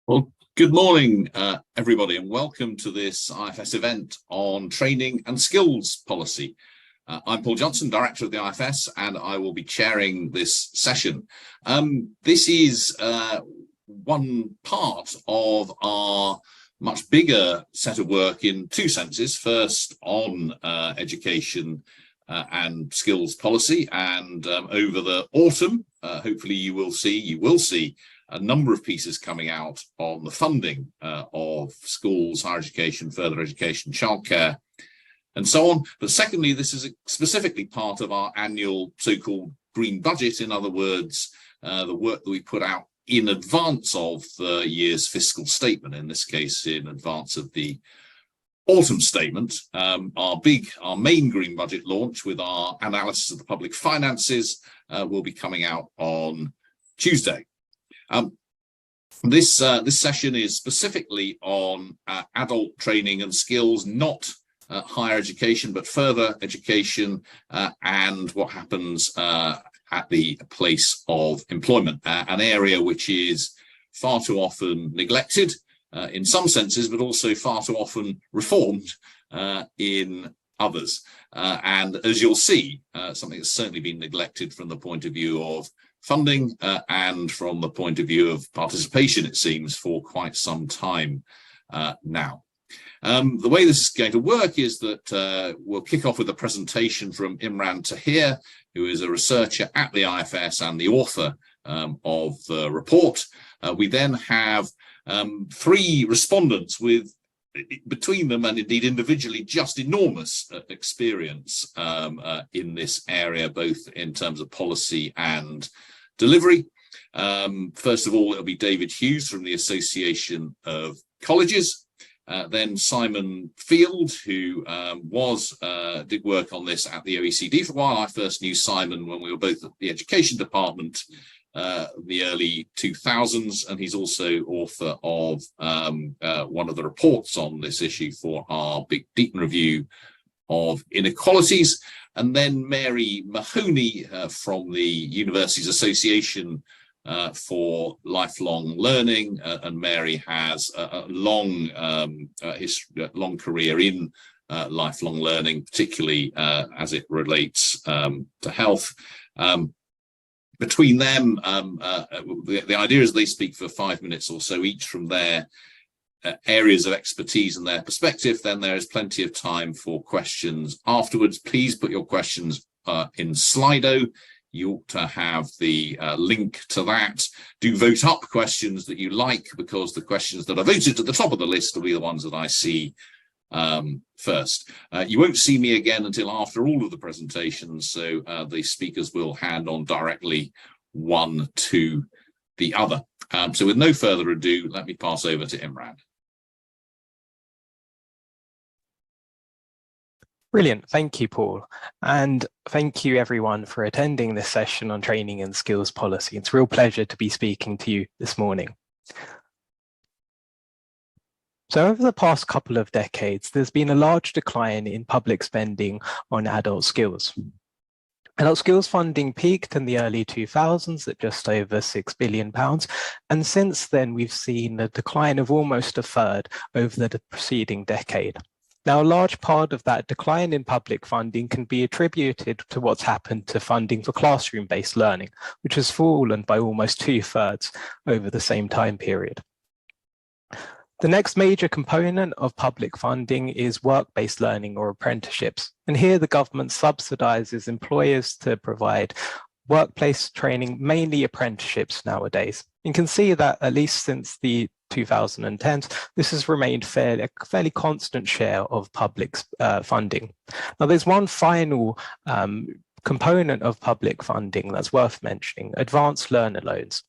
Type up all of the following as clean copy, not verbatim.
Well, good morning, everybody, and welcome to this IFS event on training and skills policy. I'm Paul Johnson, Director of the IFS, and I will be chairing this session. This is one part of our much bigger set of work in two senses. First, on education and skills policy, and over the autumn, hopefully you will see a number of pieces coming out on the funding of schools, higher education, further education, childcare, and so on. But secondly, this is specifically part of our annual so-called Green Budget. In other words, the work that we put out in advance of the year's fiscal statement, in this case, in advance of the autumn statement. Our main Green Budget launch with our analysis of the public finances will be coming out on Tuesday. This session is specifically on adult training and skills, not higher education, but further education and what happens at the place of employment, an area which is far too often neglected in some senses, but also far too often reformed in others. And as you'll see, something that's certainly been neglected from the point of view of funding and from the point of view of participation, it seems, for quite some time now. The way this is going to work is that we'll kick off with a presentation from Imran Tahir, who is a researcher at the IFS and the author of the report. We then have three respondents with, between them and indeed individually, just enormous experience in this area, both in terms of policy and delivery. First of all, it'll be David Hughes from the Association of Colleges, then Simon Field, who did work on this at the OECD for a while. I first knew Simon when we were both at the education department the early 2000s, and he's also author of one of the reports on this issue for our big deep review of inequalities. And then Mary Mahoney from the Universities Association for Lifelong Learning, and Mary has a long career in lifelong learning, particularly as it relates to health. Between them, the idea is they speak for 5 minutes or so each from their areas of expertise and their perspective. Then there is plenty of time for questions afterwards. Please put your questions in Slido. You ought to have the link to that. Do vote up questions that you like, because the questions that are voted at the top of the list will be the ones that I see first. You won't see me again until after all of the presentations, so the speakers will hand on directly one to the other. So with no further ado, let me pass over to Imran. Brilliant. Thank you, Paul. And thank you, everyone, for attending this session on training and skills policy. It's a real pleasure to be speaking to you this morning. So over the past couple of decades, there's been a large decline in public spending on adult skills. Adult skills funding peaked in the early 2000s at just over £6 billion. And since then, we've seen a decline of almost a third over the preceding decade. Now, a large part of that decline in public funding can be attributed to what's happened to funding for classroom-based learning, which has fallen by almost 2/3 over the same time period. The next major component of public funding is work-based learning or apprenticeships. And here the government subsidises employers to provide workplace training, mainly apprenticeships nowadays. You can see that at least since the 2010s, this has remained a fairly constant share of public funding. Now, there's one final component of public funding that's worth mentioning: advanced learner loans.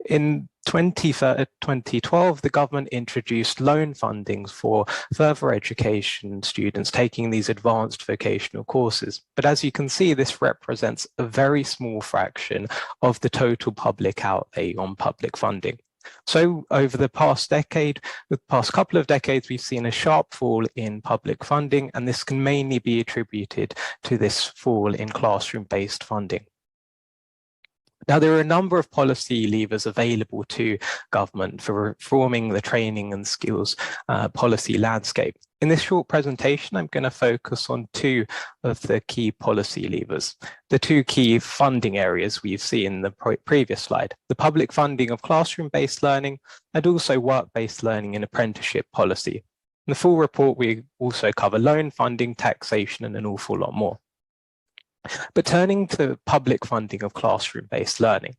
In 2012, the government introduced loan fundings for further education students taking these advanced vocational courses. But as you can see, this represents a very small fraction of the total public outlay on public funding. So over the past couple of decades, we've seen a sharp fall in public funding, and this can mainly be attributed to this fall in classroom-based funding. Now, there are a number of policy levers available to government for reforming the training and skills policy landscape. In this short presentation, I'm going to focus on two of the key policy levers, the two key funding areas we've seen in the previous slide, the public funding of classroom-based learning and also work-based learning and apprenticeship policy. In the full report, we also cover loan funding, taxation, and an awful lot more. But turning to public funding of classroom-based learning,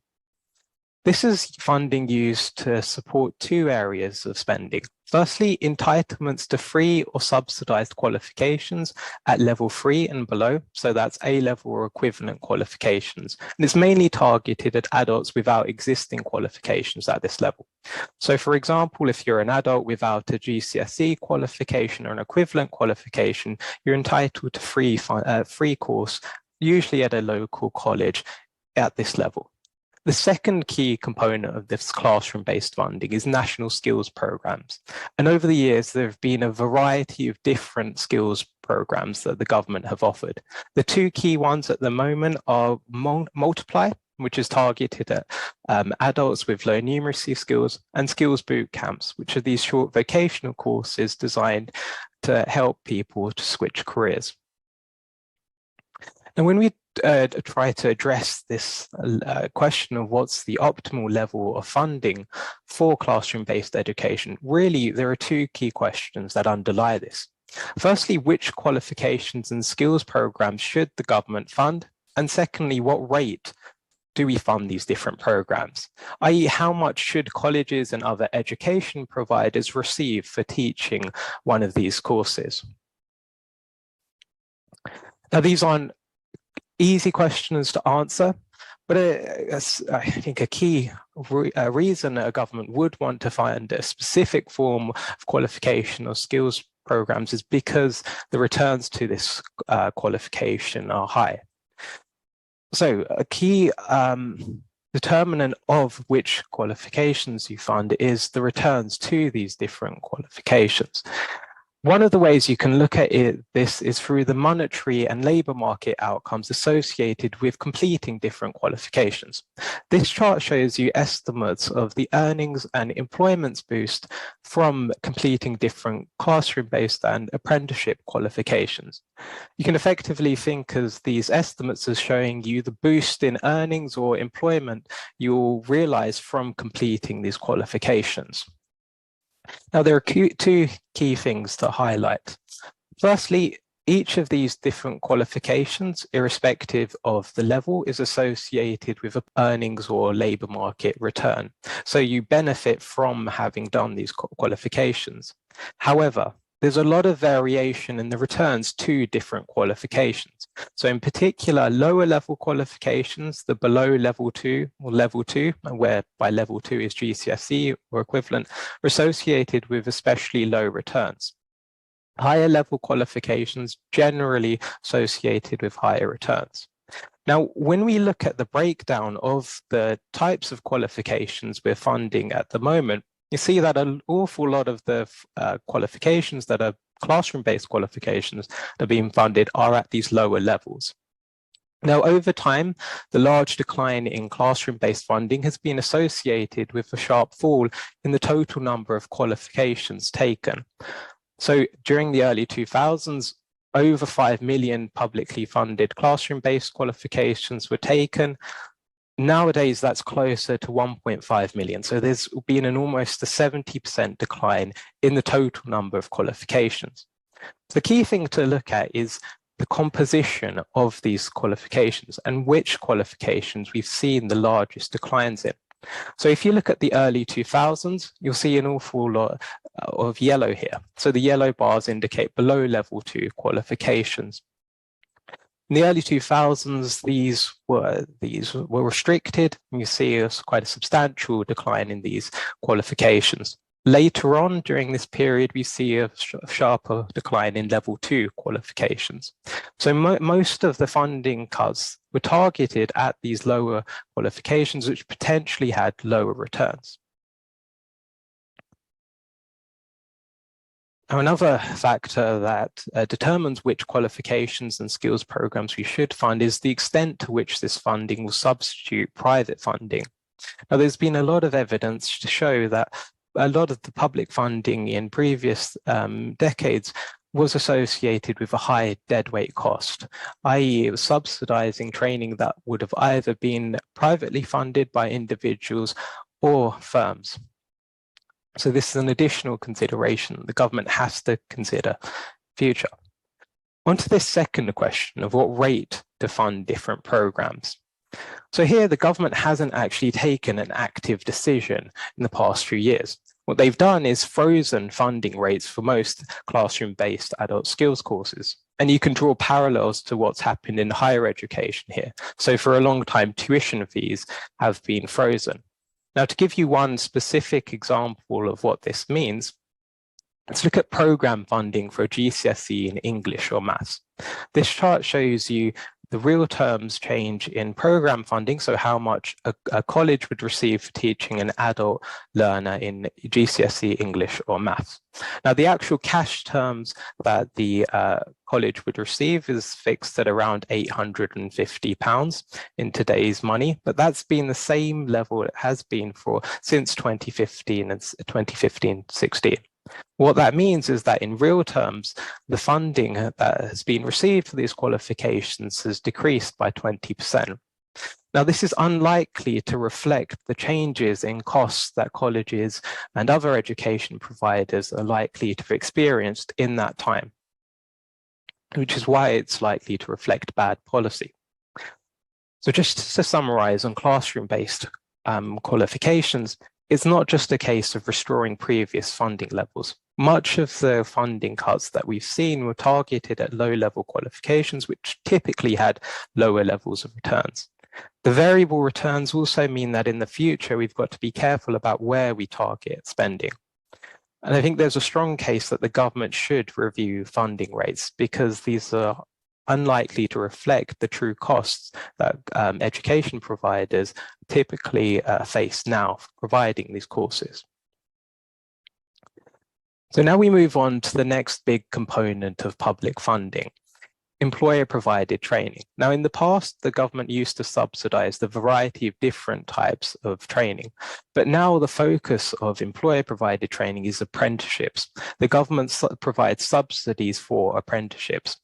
this is funding used to support two areas of spending. Firstly, entitlements to free or subsidized qualifications at level 3 and below, so that's A-level or equivalent qualifications. And it's mainly targeted at adults without existing qualifications at this level. So for example, if you're an adult without a GCSE qualification or an equivalent qualification, you're entitled to free course, usually at a local college at this level. The second key component of this classroom-based funding is national skills programs. And over the years, there have been a variety of different skills programs that the government have offered. The two key ones at the moment are Multiply, which is targeted at adults with low numeracy skills, and skills boot camps, which are these short vocational courses designed to help people to switch careers. And when we try to address this question of what's the optimal level of funding for classroom-based education, really there are two key questions that underlie this. Firstly, which qualifications and skills programs should the government fund? And secondly, what rate do we fund these different programs? i.e., how much should colleges and other education providers receive for teaching one of these courses? Now, these aren't easy questions to answer, but I think a key reason a government would want to find a specific form of qualification or skills programs is because the returns to this qualification are high. So a key determinant of which qualifications you fund is the returns to these different qualifications. One of the ways you can look at this is through the monetary and labour market outcomes associated with completing different qualifications. This chart shows you estimates of the earnings and employment boost from completing different classroom-based and apprenticeship qualifications. You can effectively think of these estimates as showing you the boost in earnings or employment you'll realise from completing these qualifications. Now, there are two key things to highlight. Firstly, each of these different qualifications, irrespective of the level, is associated with earnings or labour market return. So you benefit from having done these qualifications. However, there's a lot of variation in the returns to different qualifications. So in particular, lower level qualifications, the below level 2 or level 2, where by level 2 is GCSE or equivalent, are associated with especially low returns. Higher level qualifications generally associated with higher returns. Now, when we look at the breakdown of the types of qualifications we're funding at the moment, you see that an awful lot of the qualifications that are classroom-based qualifications that are being funded are at these lower levels. Now, over time, the large decline in classroom-based funding has been associated with a sharp fall in the total number of qualifications taken. So during the early 2000s, over 5 million publicly funded classroom-based qualifications were taken. Nowadays, that's closer to 1.5 million. So there's been an almost a 70% decline in the total number of qualifications. The key thing to look at is the composition of these qualifications and which qualifications we've seen the largest declines in. So if you look at the early 2000s, you'll see an awful lot of yellow here. So the yellow bars indicate below level 2 qualifications. In the early 2000s, these were restricted. You see quite a substantial decline in these qualifications. Later on, during this period, we see a sharper decline in level 2 qualifications. So most of the funding cuts were targeted at these lower qualifications, which potentially had lower returns. Now, another factor that determines which qualifications and skills programs we should fund is the extent to which this funding will substitute private funding. Now, there's been a lot of evidence to show that a lot of the public funding in previous decades was associated with a high deadweight cost, i.e. it was subsidizing training that would have either been privately funded by individuals or firms. So this is an additional consideration the government has to consider future. On to this second question of what rate to fund different programs. So here the government hasn't actually taken an active decision in the past few years. What they've done is frozen funding rates for most classroom-based adult skills courses. And you can draw parallels to what's happened in higher education here. So for a long time, tuition fees have been frozen. Now, to give you one specific example of what this means, let's look at program funding for a GCSE in English or maths. This chart shows you the real terms change in program funding, so how much a college would receive for teaching an adult learner in GCSE English or maths. Now, the actual cash terms that the college would receive is fixed at around £850 in today's money, but that's been the same level it has been for since 2015 and 2015-16. What that means is that in real terms, the funding that has been received for these qualifications has decreased by 20%. Now, this is unlikely to reflect the changes in costs that colleges and other education providers are likely to have experienced in that time, which is why it's likely to reflect bad policy. So just to summarize on classroom-based qualifications, it's not just a case of restoring previous funding levels. Much of the funding cuts that we've seen were targeted at low-level qualifications, which typically had lower levels of returns. The variable returns also mean that in the future, we've got to be careful about where we target spending. And I think there's a strong case that the government should review funding rates because these are unlikely to reflect the true costs that education providers typically face now for providing these courses. So now we move on to the next big component of public funding, employer-provided training. Now, in the past, the government used to subsidize the variety of different types of training, but now the focus of employer-provided training is apprenticeships. The government provides subsidies for apprenticeships.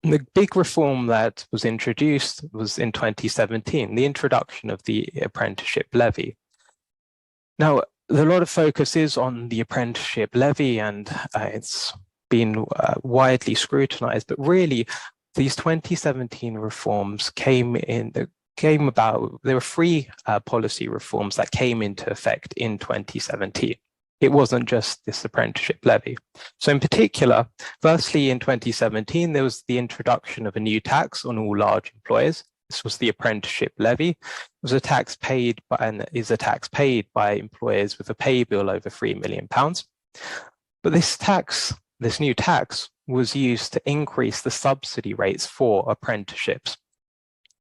The big reform that was introduced was in 2017, the introduction of the Apprenticeship Levy. Now, a lot of focus is on the Apprenticeship Levy, and it's been widely scrutinized, but really these 2017 reforms came about, there were three policy reforms that came into effect in 2017. It wasn't just this apprenticeship levy. So in particular, firstly, in 2017, there was the introduction of a new tax on all large employers. This was the apprenticeship levy. It was a tax paid by, and is a tax paid by employers with a pay bill over £3 million. But this new tax was used to increase the subsidy rates for apprenticeships.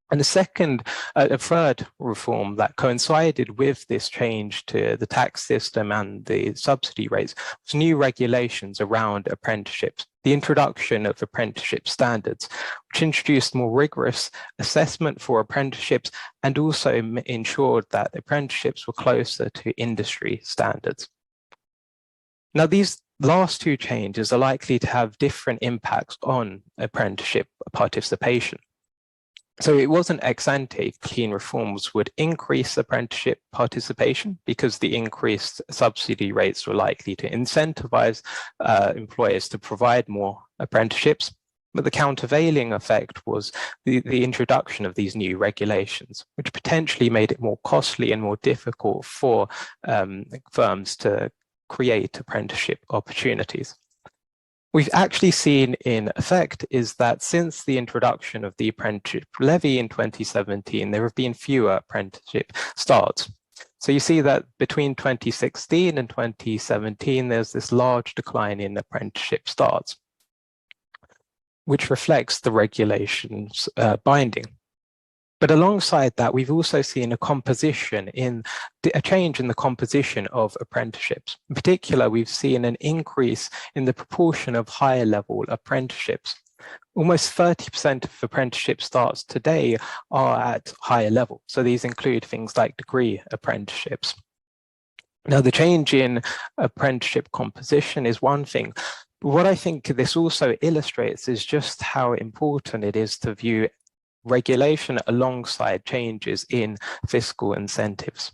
And a third reform that coincided with this change to the tax system and the subsidy rates was new regulations around apprenticeships, the introduction of apprenticeship standards, which introduced more rigorous assessment for apprenticeships and also ensured that apprenticeships were closer to industry standards. Now, these last two changes are likely to have different impacts on apprenticeship participation. So it wasn't ex ante clean reforms would increase apprenticeship participation because the increased subsidy rates were likely to incentivize employers to provide more apprenticeships. But the countervailing effect was the introduction of these new regulations, which potentially made it more costly and more difficult for firms to create apprenticeship opportunities. We've actually seen in effect is that since the introduction of the apprenticeship levy in 2017, there have been fewer apprenticeship starts. So you see that between 2016 and 2017, there's this large decline in apprenticeship starts, which reflects the regulations binding. But alongside that, we've also seen a change in the composition of apprenticeships. In particular, we've seen an increase in the proportion of higher level apprenticeships. Almost 30% of apprenticeship starts today are at higher level. So these include things like degree apprenticeships. Now, the change in apprenticeship composition is one thing. But what I think this also illustrates is just how important it is to view regulation alongside changes in fiscal incentives.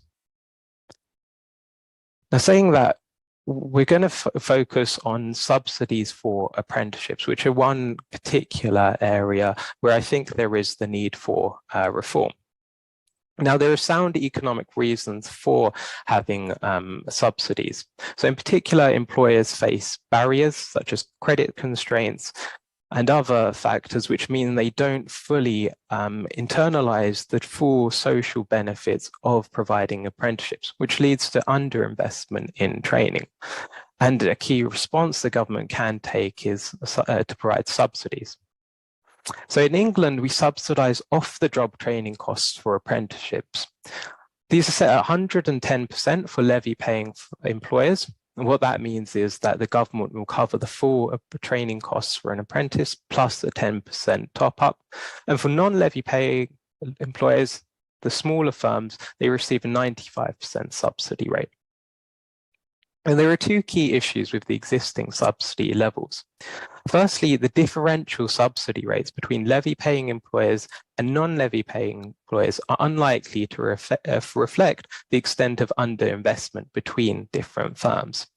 Now, saying that, we're going to focus on subsidies for apprenticeships, which are one particular area where I think there is the need for reform. Now, there are sound economic reasons for having subsidies. So in particular, employers face barriers such as credit constraints and other factors which mean they don't fully internalize the full social benefits of providing apprenticeships, which leads to underinvestment in training. And a key response the government can take is to provide subsidies. So in England, we subsidize off-the-job training costs for apprenticeships. These are set at 110% for levy-paying employers. And what that means is that the government will cover the full training costs for an apprentice plus a 10% top-up. And for non-levy-paying employers, the smaller firms, they receive a 95% subsidy rate. And there are two key issues with the existing subsidy levels. Firstly, the differential subsidy rates between levy-paying employers and non-levy-paying employers are unlikely to reflect the extent of underinvestment between different firms.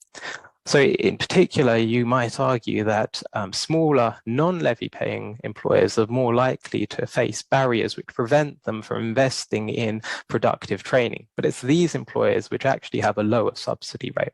So in particular, you might argue that smaller non-levy-paying employers are more likely to face barriers which prevent them from investing in productive training. But it's these employers which actually have a lower subsidy rate.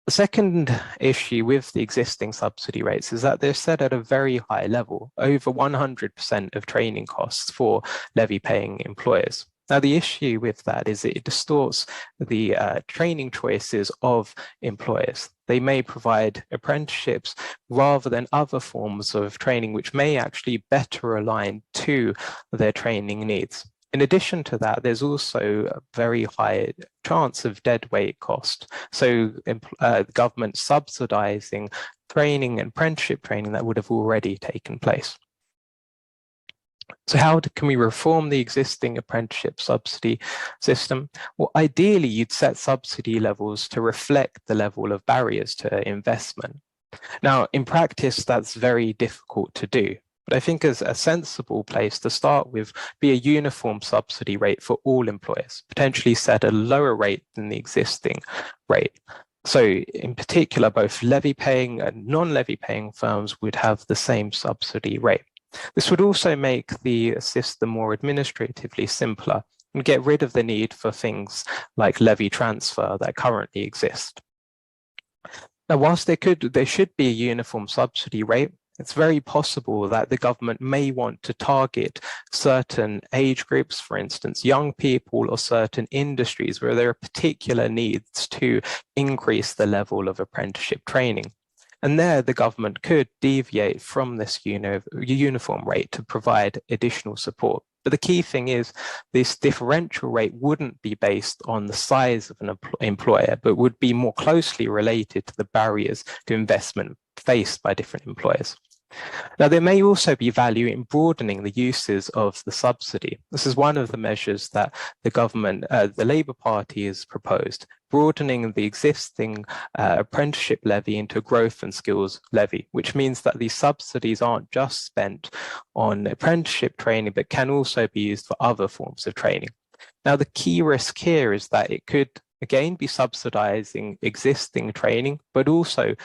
The second issue with the existing subsidy rates is that they're set at a very high level, over 100% of training costs for levy-paying employers. Now, the issue with that is it distorts the training choices of employers. They may provide apprenticeships rather than other forms of training which may actually better align to their training needs. In addition to that, there's also a very high chance of deadweight cost. So the government subsidizing training and apprenticeship training that would have already taken place. So how can we reform the existing apprenticeship subsidy system? Well, ideally, you'd set subsidy levels to reflect the level of barriers to investment. Now, in practice, that's very difficult to do. But I think as a sensible place to start with, be a uniform subsidy rate for all employers, potentially set at a lower rate than the existing rate. So in particular, both levy-paying and non-levy-paying firms would have the same subsidy rate. This would also make the system more administratively simpler and get rid of the need for things like levy transfer that currently exist. Now, whilst there should be a uniform subsidy rate, it's very possible that the government may want to target certain age groups, for instance, young people or certain industries where there are particular needs to increase the level of apprenticeship training. And there, the government could deviate from this uniform rate to provide additional support. But the key thing is this differential rate wouldn't be based on the size of an employer, but would be more closely related to the barriers to investment faced by different employers. Now, there may also be value in broadening the uses of the subsidy. This is one of the measures that the government, the Labour Party has proposed, broadening the existing apprenticeship levy into growth and skills levy, which means that these subsidies aren't just spent on apprenticeship training, but can also be used for other forms of training. Now, the key risk here is that it could, again, be subsidizing existing training, but also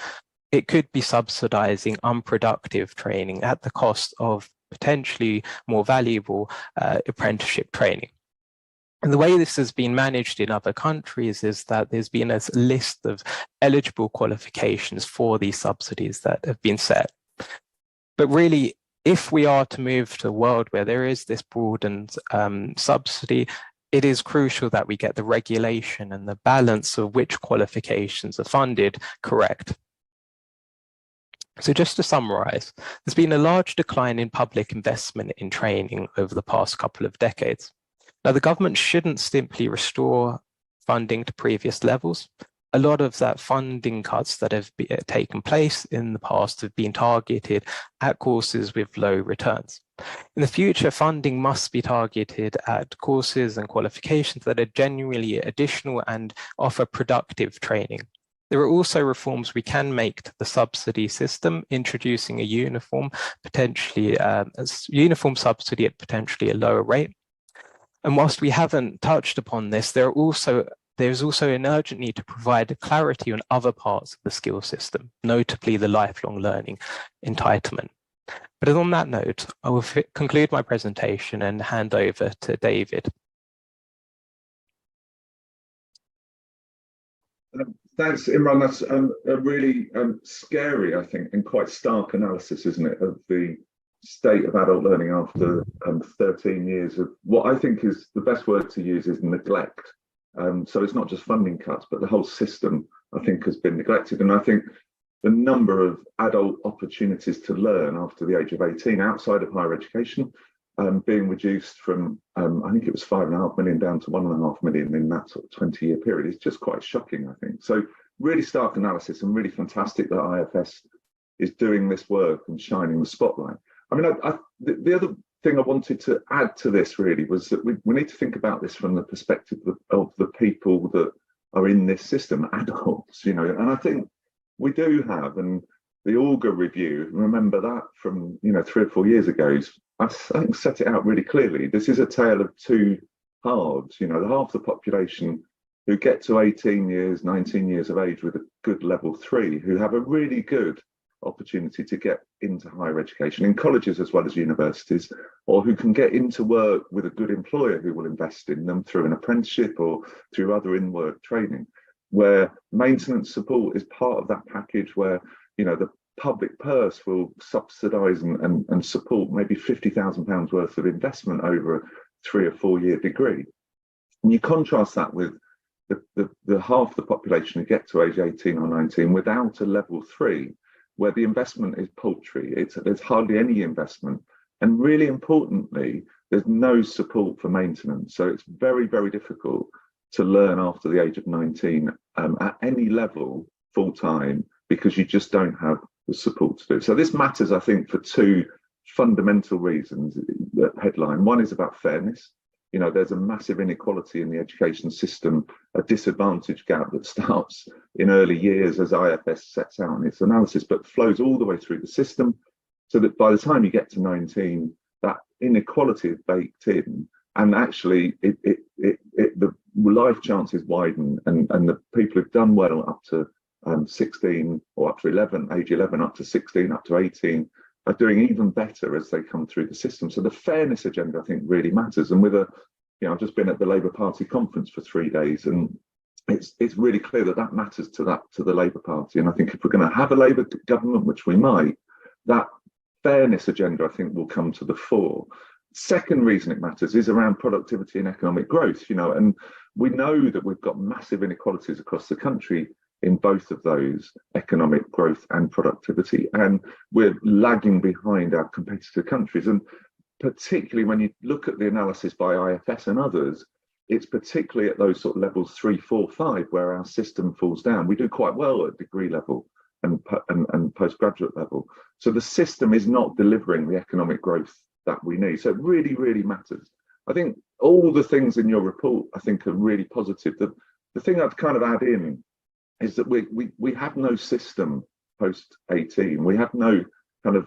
it could be subsidizing unproductive training at the cost of potentially more valuable apprenticeship training. And the way this has been managed in other countries is that there's been a list of eligible qualifications for these subsidies that have been set. But really, if we are to move to a world where there is this broadened subsidy, it is crucial that we get the regulation and the balance of which qualifications are funded correct. So just to summarise, there's been a large decline in public investment in training over the past couple of decades. Now, the government shouldn't simply restore funding to previous levels. A lot of that funding cuts that have taken place in the past have been targeted at courses with low returns. In the future, funding must be targeted at courses and qualifications that are genuinely additional and offer productive training. There are also reforms we can make to the subsidy system, introducing a uniform subsidy at potentially a lower rate. And whilst we haven't touched upon this, there's also an urgent need to provide clarity on other parts of the skills system, notably the lifelong learning entitlement. But on that note, I will conclude my presentation and hand over to David. Thanks, Imran. That's a really scary, I think, and quite stark analysis, isn't it, of the state of adult learning after 13 years of what I think is the best word to use is neglect. So it's not just funding cuts, but the whole system, I think, has been neglected. And I think the number of adult opportunities to learn after the age of 18 outside of higher education being reduced from, I think it was 5.5 million down to 1.5 million in that sort of 20-year period is just quite shocking, I think. So really stark analysis and really fantastic that IFS is doing this work and shining the spotlight. I mean, the other thing I wanted to add to this really was that we need to think about this from the perspective of the people that are in this system, adults, you know, and I think we do have, and the Auger review, remember that from, 3 or 4 years ago, I think set it out really clearly. This is a tale of two halves, the half the population who get to 18 years, 19 years of age with a good level 3, who have a really good opportunity to get into higher education in colleges as well as universities, or who can get into work with a good employer who will invest in them through an apprenticeship or through other in-work training, where maintenance support is part of that package, where the public purse will subsidise and support maybe £50,000 worth of investment over a 3 or 4 year degree. And you contrast that with the half the population who get to age 18 or 19 without a level 3, where the investment is paltry. There's hardly any investment. And really importantly, there's no support for maintenance. So it's very, very difficult to learn after the age of 19 at any level full time, because you just don't have the support to do it. So this matters, I think, for two fundamental reasons. The headline one is about fairness. There's a massive inequality in the education system, a disadvantage gap that starts in early years, as IFS sets out in its analysis, but flows all the way through the system, so that by the time you get to 19, that inequality is baked in, and actually the life chances widen, and the people who've done well up to 16 or up to 11, age 11, up to 16, up to 18, are doing even better as they come through the system. So the fairness agenda, I think, really matters. And with I've just been at the Labour Party conference for 3 days, and it's really clear that matters to the Labour Party. And I think if we're going to have a Labour government, which we might, that fairness agenda, I think, will come to the fore. Second reason it matters is around productivity and economic growth. And we know that we've got massive inequalities across the country in both of those, economic growth and productivity, and we're lagging behind our competitor countries. And particularly when you look at the analysis by IFS and others, it's particularly at those sort of levels 3, 4, 5 where our system falls down. We do quite well at degree level and postgraduate level. So the system is not delivering the economic growth that we need. So it really, really matters. I think all the things in your report, I think, are really positive. The thing I'd kind of add in is that we have no system post 18. We have no kind of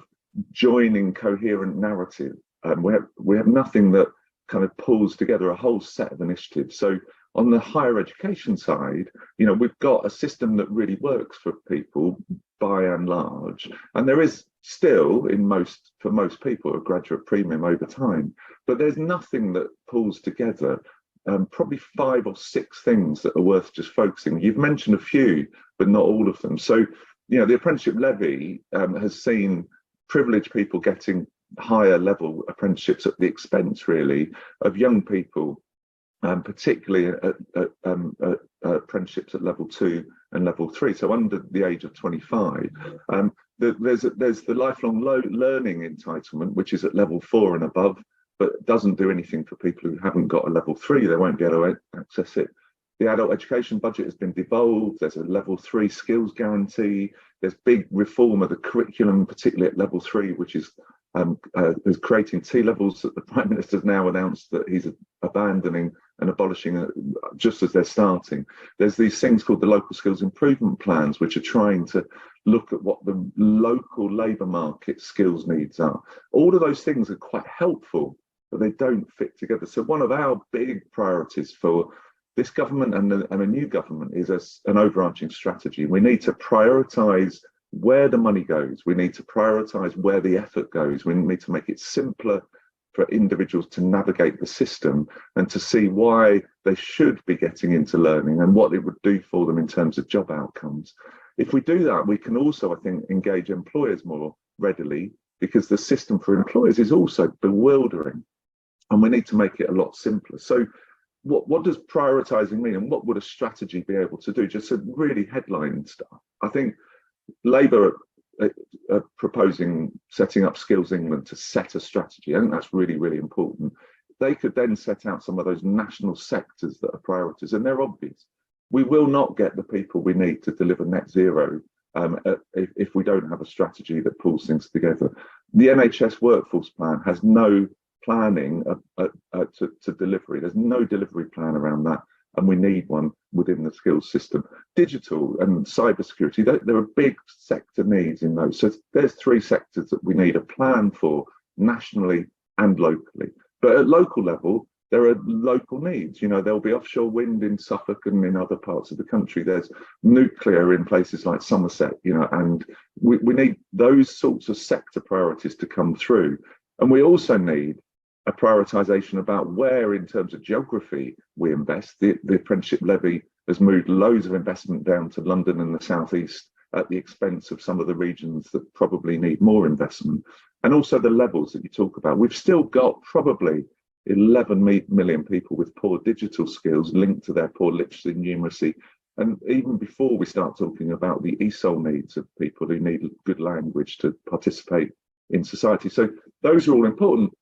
joining coherent narrative. We have nothing that kind of pulls together a whole set of initiatives. So on the higher education side, we've got a system that really works for people by and large, and there is still for most people a graduate premium over time, but there's nothing that pulls together probably 5 or 6 things that are worth just focusing. You've mentioned a few, but not all of them. So, the Apprenticeship Levy has seen privileged people getting higher level apprenticeships at the expense, really, of young people, particularly at apprenticeships at level 2 and level 3, so under the age of 25. there's the lifelong learning entitlement, which is at level 4 and above, but doesn't do anything for people who haven't got a level 3. They won't be able to access it. The adult education budget has been devolved. There's a level 3 skills guarantee. There's big reform of the curriculum, particularly at level 3, which is creating T levels that the Prime Minister has now announced that he's abandoning and abolishing just as they're starting. There's these things called the local skills improvement plans, which are trying to look at what the local labour market skills needs are. All of those things are quite helpful, but they don't fit together. So one of our big priorities for this government and a new government is an overarching strategy. We need to prioritise where the money goes. We need to prioritise where the effort goes. We need to make it simpler for individuals to navigate the system and to see why they should be getting into learning and what it would do for them in terms of job outcomes. If we do that, we can also, I think, engage employers more readily, because the system for employers is also bewildering, and we need to make it a lot simpler. So what does prioritising mean, and what would a strategy be able to do? Just some really headline stuff. I think Labour are proposing setting up Skills England to set a strategy. I think that's really, really important. They could then set out some of those national sectors that are priorities, and they're obvious. We will not get the people we need to deliver net zero if we don't have a strategy that pulls things together. The NHS workforce plan has no planning to delivery. There's no delivery plan around that, and we need one within the skills system. Digital and cybersecurity, there are big sector needs in those. So there's 3 sectors that we need a plan for nationally and locally. But at local level, there are local needs. You know, there'll be offshore wind in Suffolk and in other parts of the country. There's nuclear in places like Somerset, you know, and we need those sorts of sector priorities to come through. And we also need a prioritisation about where, in terms of geography, we invest. The Apprenticeship Levy has moved loads of investment down to London and the South East at the expense of some of the regions that probably need more investment. And also the levels that you talk about. We've still got probably 11 million people with poor digital skills linked to their poor literacy and numeracy. And even before we start talking about the ESOL needs of people who need good language to participate in society. So those are all important.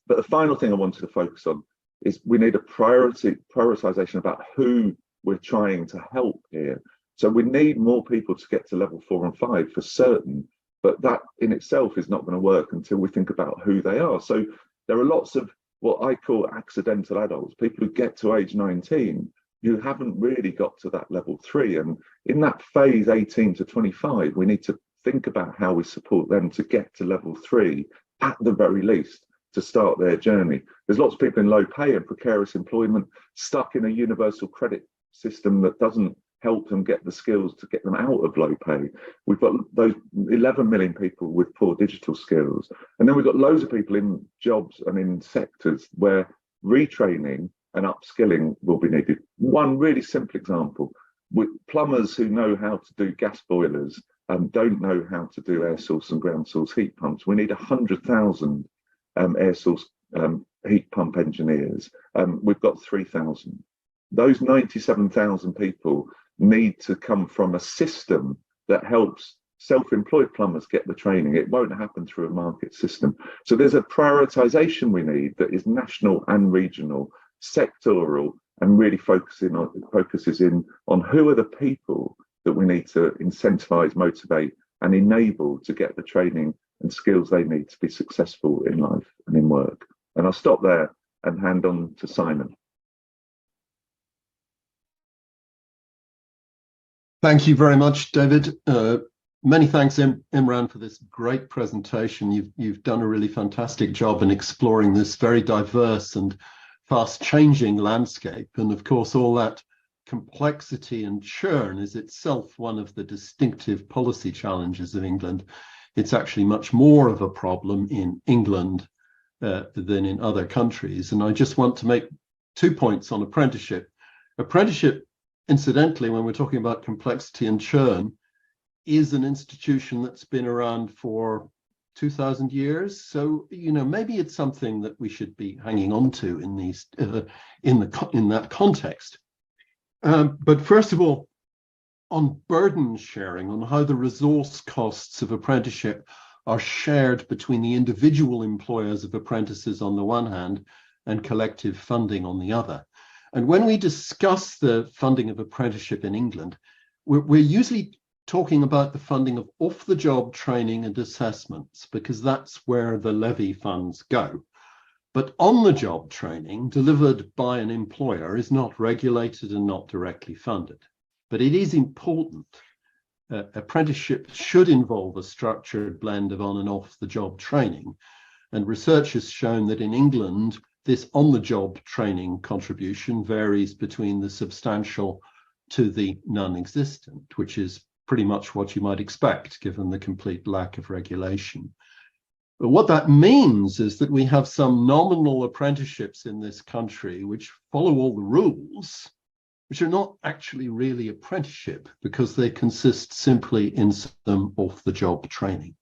But the final thing I wanted to focus on is we need a prioritization about who we're trying to help here. So we need more people to get to level 4 and 5 for certain, but that in itself is not going to work until we think about who they are. So there are lots of what I call accidental adults, people who get to age 19, who haven't really got to that level 3. And in that phase 18 to 25, we need to think about how we support them to get to level 3 at the very least, to start their journey. There's lots of people in low pay and precarious employment, stuck in a universal credit system that doesn't help them get the skills to get them out of low pay. We've got those 11 million people with poor digital skills. And then we've got loads of people in jobs and in sectors where retraining and upskilling will be needed. One really simple example, with plumbers who know how to do gas boilers and don't know how to do air source and ground source heat pumps. We need 100,000 air source heat pump engineers. We've got 3,000. Those 97,000 people need to come from a system that helps self-employed plumbers get the training. It won't happen through a market system. So there's a prioritization we need that is national and regional, sectoral, and really focuses in on who are the people that we need to incentivize, motivate, and enable to get the training and skills they need to be successful in life and in work. And I'll stop there and hand on to Simon. Thank you very much, David. Many thanks, Imran, for this great presentation. You've done a really fantastic job in exploring this very diverse and fast-changing landscape. And of course, all that complexity and churn is itself one of the distinctive policy challenges of England. It's actually much more of a problem in England than in other countries. And I just want to make 2 points on apprenticeship. Apprenticeship, incidentally, when we're talking about complexity and churn, is an institution that's been around for 2,000 years. So, you know, maybe it's something that we should be hanging on to in these in that context. But first of all, on burden sharing, on how the resource costs of apprenticeship are shared between the individual employers of apprentices on the one hand and collective funding on the other. And when we discuss the funding of apprenticeship in England, we're usually talking about the funding of off-the-job training and assessments, because that's where the levy funds go. But on-the-job training delivered by an employer is not regulated and not directly funded. But it is important. Apprenticeship should involve a structured blend of on and off-the-job training. And research has shown that in England, this on-the-job training contribution varies between the substantial to the non-existent, which is pretty much what you might expect given the complete lack of regulation. But what that means is that we have some nominal apprenticeships in this country which follow all the rules, which are not actually really apprenticeship because they consist simply in some off-the-job training.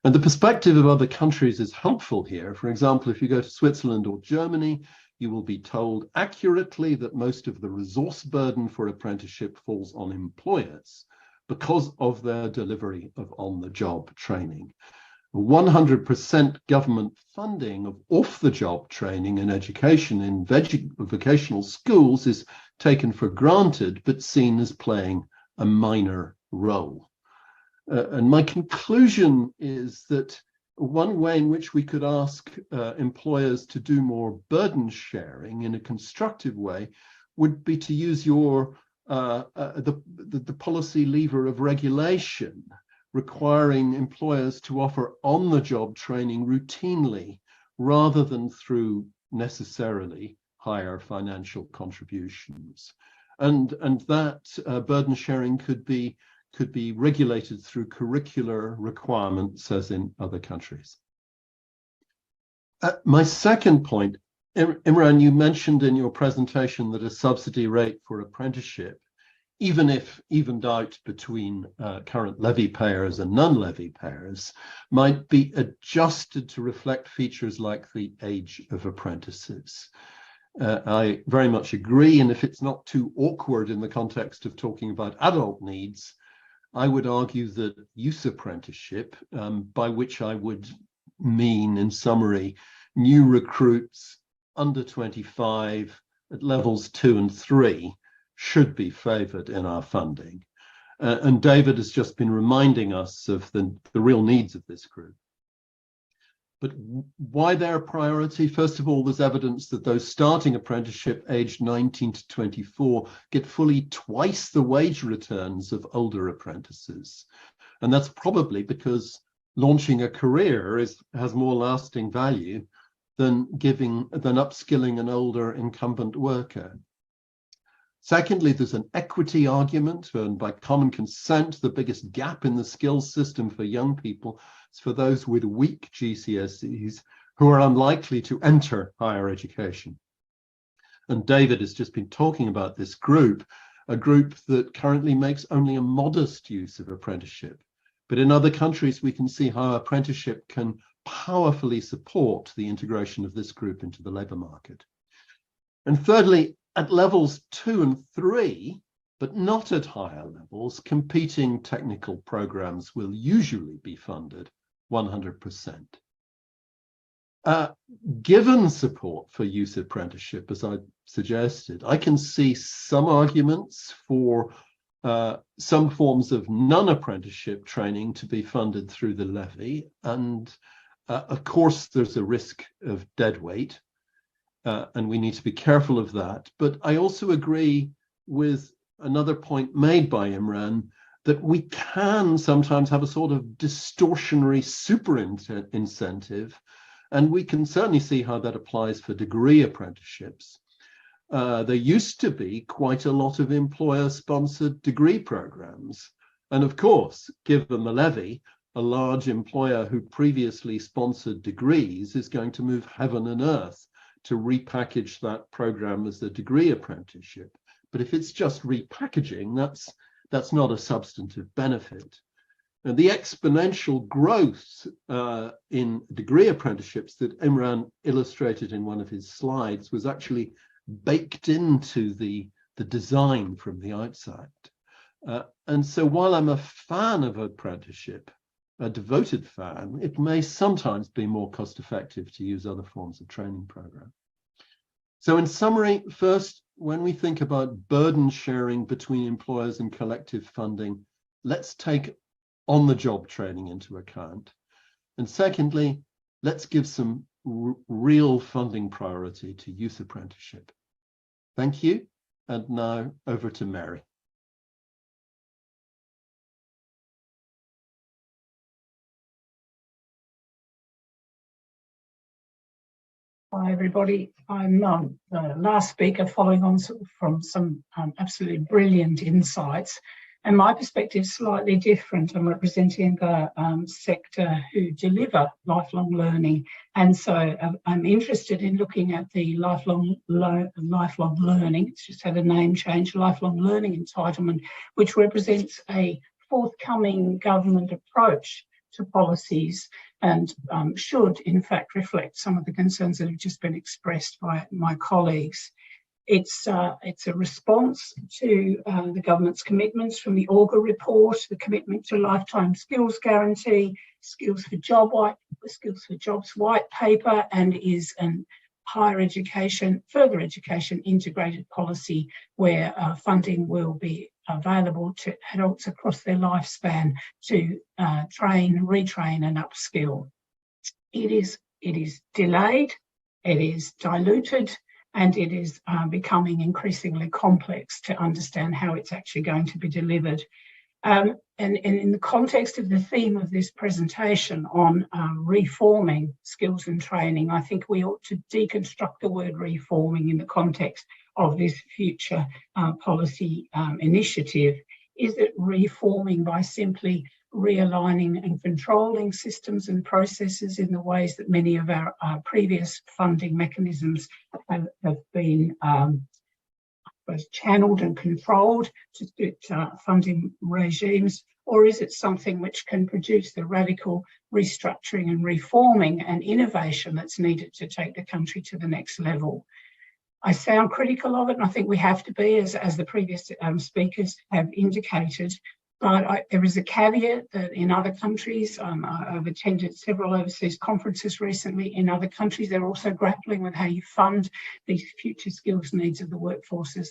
And the perspective of other countries is helpful here. For example, if you go to Switzerland or Germany, you will be told accurately that most of the resource burden for apprenticeship falls on employers because of their delivery of on-the-job training. 100% government funding of off-the-job training and education in vocational schools is taken for granted, but seen as playing a minor role. And my conclusion is that one way in which we could ask employers to do more burden sharing in a constructive way would be to use your the policy lever of regulation, requiring employers to offer on-the-job training routinely rather than through necessarily higher financial contributions. And that burden sharing could be regulated through curricular requirements as in other countries. My second point, Imran, you mentioned in your presentation that a subsidy rate for apprenticeship, even if evened out between current levy payers and non-levy payers, might be adjusted to reflect features like the age of apprentices. I very much agree, and if it's not too awkward in the context of talking about adult needs, I would argue that youth apprenticeship, by which I would mean, in summary, new recruits under 25 at levels 2 and 3, should be favoured in our funding. And David has just been reminding us of the real needs of this group. But why their priority? First of all, there's evidence that those starting apprenticeship aged 19 to 24 get fully twice the wage returns of older apprentices. And that's probably because launching a career has more lasting value than upskilling an older incumbent worker. Secondly, there's an equity argument, and by common consent, the biggest gap in the skills system for young people is for those with weak GCSEs who are unlikely to enter higher education. And David has just been talking about this group, a group that currently makes only a modest use of apprenticeship. But in other countries, we can see how apprenticeship can powerfully support the integration of this group into the labour market. And thirdly, at levels 2 and 3, but not at higher levels, competing technical programs will usually be funded 100%. Given support for youth apprenticeship, as I suggested, I can see some arguments for some forms of non-apprenticeship training to be funded through the levy. And of course, there's a risk of deadweight. And we need to be careful of that. But I also agree with another point made by Imran, that we can sometimes have a sort of distortionary super incentive, and we can certainly see how that applies for degree apprenticeships. There used to be quite a lot of employer-sponsored degree programs. And of course, given the levy, a large employer who previously sponsored degrees is going to move heaven and earth to repackage that program as a degree apprenticeship. But if it's just repackaging, that's not a substantive benefit. And the exponential growth in degree apprenticeships that Imran illustrated in one of his slides was actually baked into the design from the outset. And so while I'm a fan of apprenticeship, a devoted fan, it may sometimes be more cost effective to use other forms of training program. So in summary, first, when we think about burden sharing between employers and collective funding, let's take on-the-job training into account. And secondly, let's give some real funding priority to youth apprenticeship. Thank you. And now over to Mary. Hi everybody, I'm the last speaker following on from some absolutely brilliant insights, and my perspective is slightly different. I'm representing the sector who deliver lifelong learning, and so I'm interested in looking at the lifelong learning. It's just had a name change, lifelong learning entitlement, which represents a forthcoming government approach to policies and should in fact reflect some of the concerns that have just been expressed by my colleagues. It's a response to the government's commitments from the Augur report, the commitment to lifetime skills guarantee, skills for jobs white paper, and is an higher education, further education integrated policy where funding will be available to adults across their lifespan to train, retrain and upskill. It is delayed, it is diluted, and it is becoming increasingly complex to understand how it's actually going to be delivered. And in the context of the theme of this presentation on reforming skills and training, I think we ought to deconstruct the word reforming in the context of this future policy initiative. Is it reforming by simply realigning and controlling systems and processes in the ways that many of our previous funding mechanisms have been channeled and controlled to suit funding regimes? Or is it something which can produce the radical restructuring and reforming and innovation that's needed to take the country to the next level? I sound critical of it, and I think we have to be, as the previous speakers have indicated. But there is a caveat that in other countries, I've attended several overseas conferences recently. In other countries, they're also grappling with how you fund these future skills needs of the workforces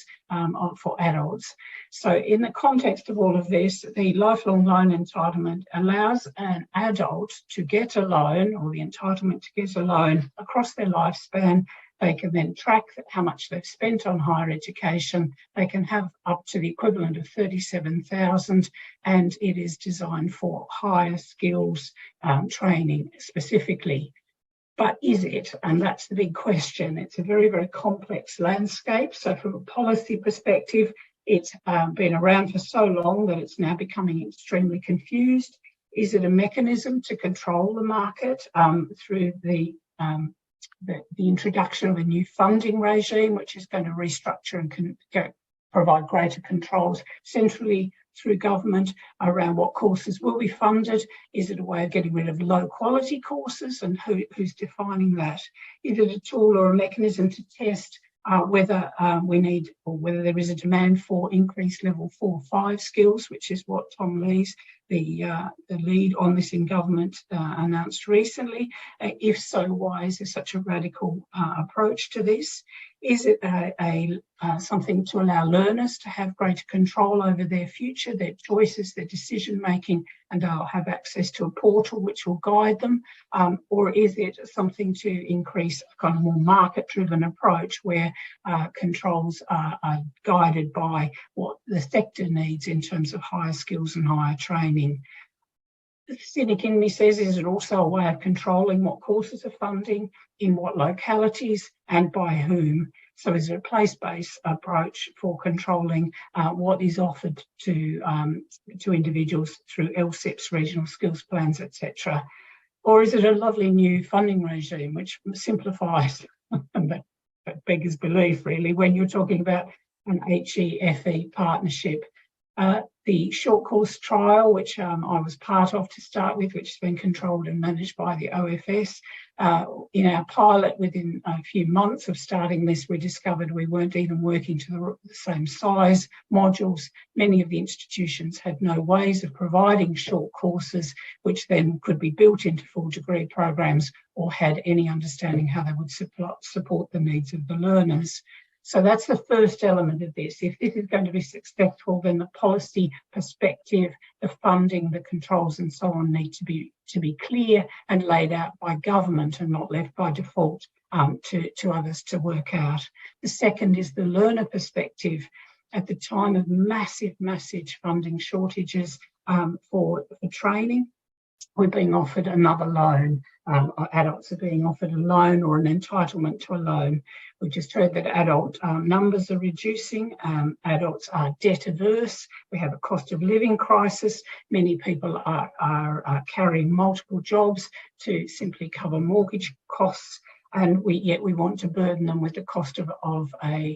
for adults. So in the context of all of this, the lifelong loan entitlement allows an adult to get a loan, or the entitlement to get a loan across their lifespan. They can then track how much they've spent on higher education. They can have up to the equivalent of $37,000, and it is designed for higher skills training specifically. But is it? And that's the big question. It's a very, very complex landscape. So from a policy perspective, it's been around for so long that it's now becoming extremely confused. Is it a mechanism to control the market through the introduction of a new funding regime, which is going to restructure and provide greater controls centrally through government around what courses will be funded? Is it a way of getting rid of low quality courses, and who's defining that? Is it a tool or a mechanism to test whether we need, or whether there is a demand for increased level 4-5 skills, which is what Tom Lees, the lead on this in government, announced recently? If so, why is there such a radical approach to this? Is it something to allow learners to have greater control over their future, their choices, their decision making, and they'll have access to a portal which will guide them? Or is it something to increase a kind of more market-driven approach where controls are guided by what the sector needs in terms of higher skills and higher training? The cynic in me says, is it also a way of controlling what courses are funding, in what localities, and by whom? So is it a place-based approach for controlling what is offered to individuals through LSIPs, regional skills plans, etc.? Or is it a lovely new funding regime which simplifies, and that beggars belief really, when you're talking about an HE-FE partnership? The short course trial, which I was part of to start with, which has been controlled and managed by the OFS. In our pilot, within a few months of starting this, we discovered we weren't even working to the same size modules. Many of the institutions had no ways of providing short courses, which then could be built into full degree programs or had any understanding how they would support the needs of the learners. So that's the first element of this. If this is going to be successful, then the policy perspective, the funding, the controls and so on need to be clear and laid out by government and not left by default to others to work out. The second is the learner perspective. At the time of massive funding shortages for training, we're being offered another loan. Adults are being offered a loan or an entitlement to a loan. We just heard that adult numbers are reducing. Adults are debt averse. We have a cost of living crisis. Many people are carrying multiple jobs to simply cover mortgage costs. And yet we want to burden them with the cost of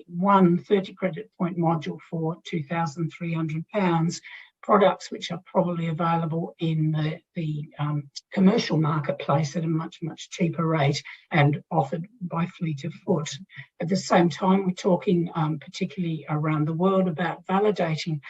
one 30 credit point module for £2,300. Products which are probably available in the commercial marketplace at a much cheaper rate and offered by fleet of foot. At the same time, we're talking particularly around the world about validating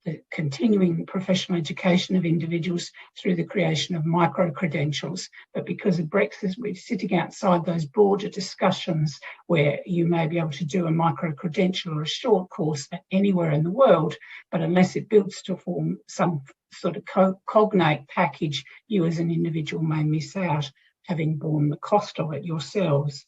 the continuing professional education of individuals through the creation of micro-credentials. But because of Brexit, we're sitting outside those broader discussions where you may be able to do a micro-credential or a short course anywhere in the world, but unless it builds to form some sort of cognate package, you as an individual may miss out, having borne the cost of it yourselves.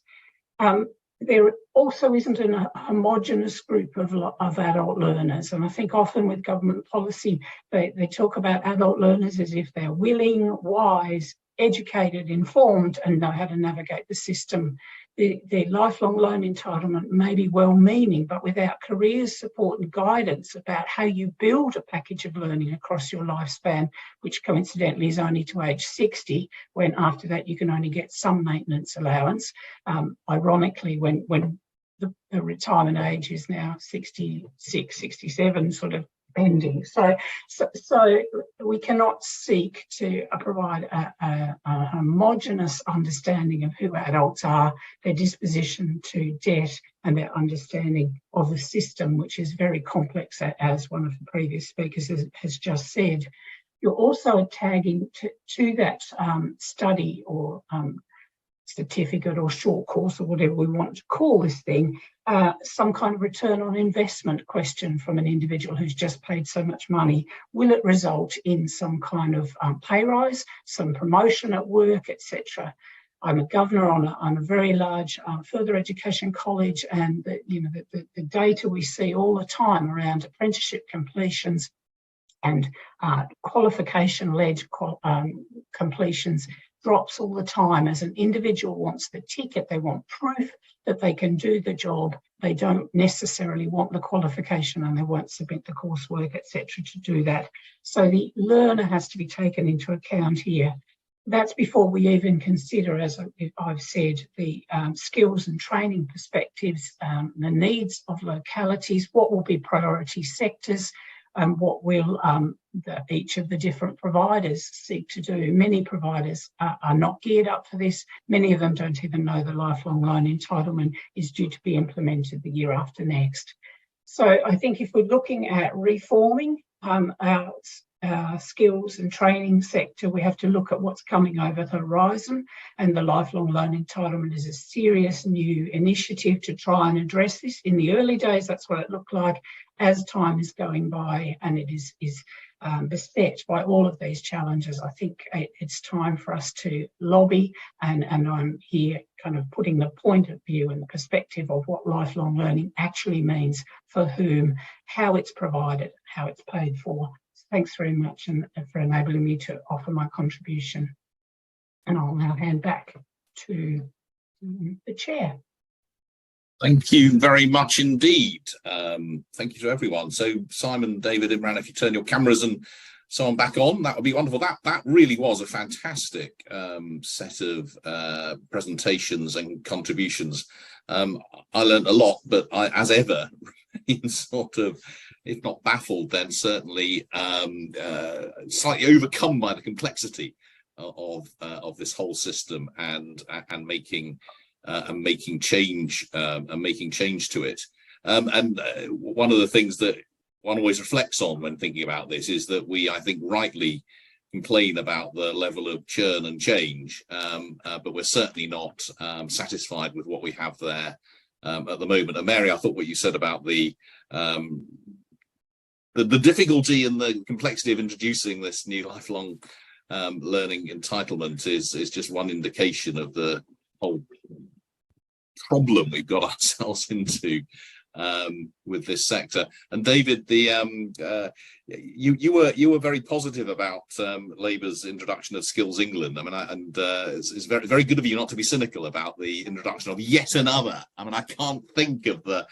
There also isn't a homogenous group of adult learners. And I think often with government policy, they talk about adult learners as if they're willing, wise, educated, informed, and know how to navigate the system. The lifelong loan entitlement may be well-meaning, but without careers, support and guidance about how you build a package of learning across your lifespan, which coincidentally is only to age 60, when after that you can only get some maintenance allowance. Ironically, when the retirement age is now 66, 67, sort of bending. So we cannot seek to provide a homogenous understanding of who adults are, their disposition to debt, and their understanding of the system, which is very complex, as one of the previous speakers has just said. You're also tagging to that study or certificate or short course or whatever we want to call this thing, some kind of return on investment question from an individual who's just paid so much money. Will it result in some kind of pay rise, some promotion at work, etc.? I'm a governor on a very large further education college, and the data we see all the time around apprenticeship completions and qualification-led completions drops all the time. As an individual wants the ticket, they want proof that they can do the job. They don't necessarily want the qualification, and they won't submit the coursework, etc., to do that. So the learner has to be taken into account here. That's before we even consider, as I've said, the skills and training perspectives, the needs of localities, what will be priority sectors, and what will each of the different providers seek to do. Many providers are not geared up for this. Many of them don't even know the lifelong loan entitlement is due to be implemented the year after next. So I think if we're looking at reforming our skills and training sector, we have to look at what's coming over the horizon, and the lifelong loan entitlement is a serious new initiative to try and address this. In the early days, that's what it looked like. As time is going by and it is beset by all of these challenges, I think it's time for us to lobby, and I'm here kind of putting the point of view and the perspective of what lifelong learning actually means, for whom, how it's provided, how it's paid for. Thanks very much and for enabling me to offer my contribution. And I'll now hand back to the chair. Thank you very much indeed. Thank you to everyone. So Simon, David, Imran, if you turn your cameras and so on back on, that would be wonderful. That really was a fantastic set of presentations and contributions. I learned a lot, but I, as ever, been sort of, if not baffled, then certainly slightly overcome by the complexity of this whole system, and making change to it. And one of the things that one always reflects on when thinking about this is that we, I think, rightly complain about the level of churn and change, but we're certainly not satisfied with what we have there at the moment. And Mary, I thought what you said about the difficulty and the complexity of introducing this new lifelong learning entitlement is just one indication of the whole problem we've got ourselves into with this sector. And David, you were very positive about Labour's introduction of Skills England. I mean, it's very, very good of you not to be cynical about the introduction of yet another. I mean, I can't think of the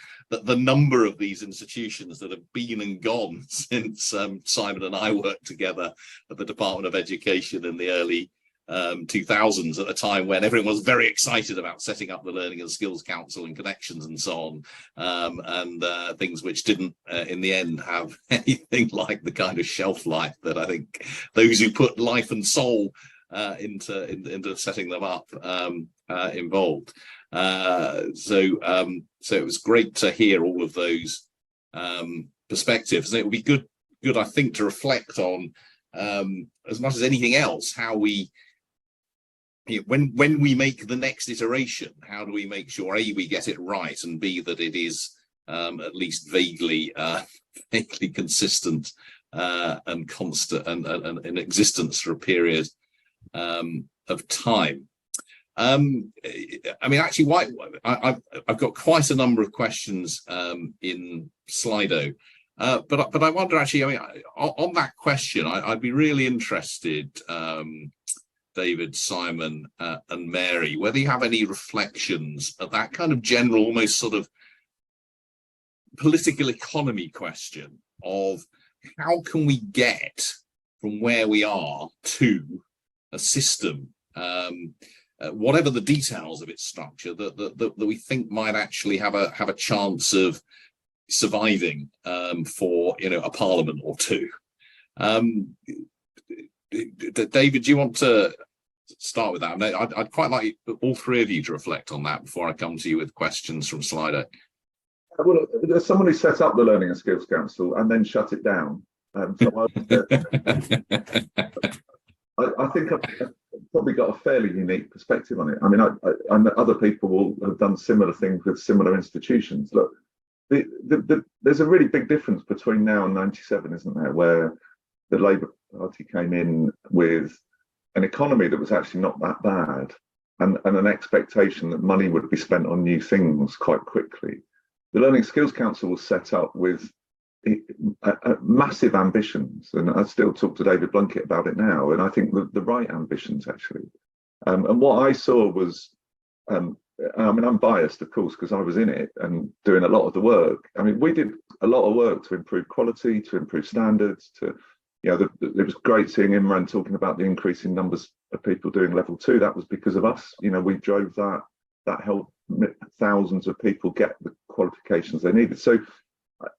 number of these institutions that have been and gone since Simon and I worked together at the Department of Education in the early 2000s, at a time when everyone was very excited about setting up the Learning and Skills Council and connections and so on, and things which didn't in the end have anything like the kind of shelf life that I think those who put life and soul into setting them up involved. So it was great to hear all of those perspectives, and it would be good I think to reflect on, as much as anything else, how we, when we make the next iteration, how do we make sure A, we get it right, and B, that it is at least vaguely consistent and constant and in existence for a period of time. I mean, actually, I've got quite a number of questions in Slido, but I wonder, actually, I mean, on that question, I'd be really interested, David, Simon, and Mary, whether you have any reflections of that kind of general, almost sort of political economy question of how can we get from where we are to a system, whatever the details of its structure, that we think might actually have a chance of surviving for a parliament or two. David, do you want to start with that? I mean, I'd quite like all three of you to reflect on that before I come to you with questions from Slido. Well, there's someone who set up the Learning and Skills Council and then shut it down. So I think I've probably got a fairly unique perspective on it. I mean, I other people will have done similar things with similar institutions. Look, there's a really big difference between now and '97, isn't there, where the Labour Party came in with an economy that was actually not that bad, and an expectation that money would be spent on new things quite quickly. The Learning Skills Council was set up with massive ambitions, and I still talk to David Blunkett about it now, and I think the right ambitions, actually. And what I saw was, I mean, I'm biased, of course, because I was in it and doing a lot of the work. I mean, we did a lot of work to improve quality, to improve standards, to, it was great seeing Imran talking about the increasing numbers of people doing level 2. That was because of us. We drove that helped thousands of people get the qualifications they needed. So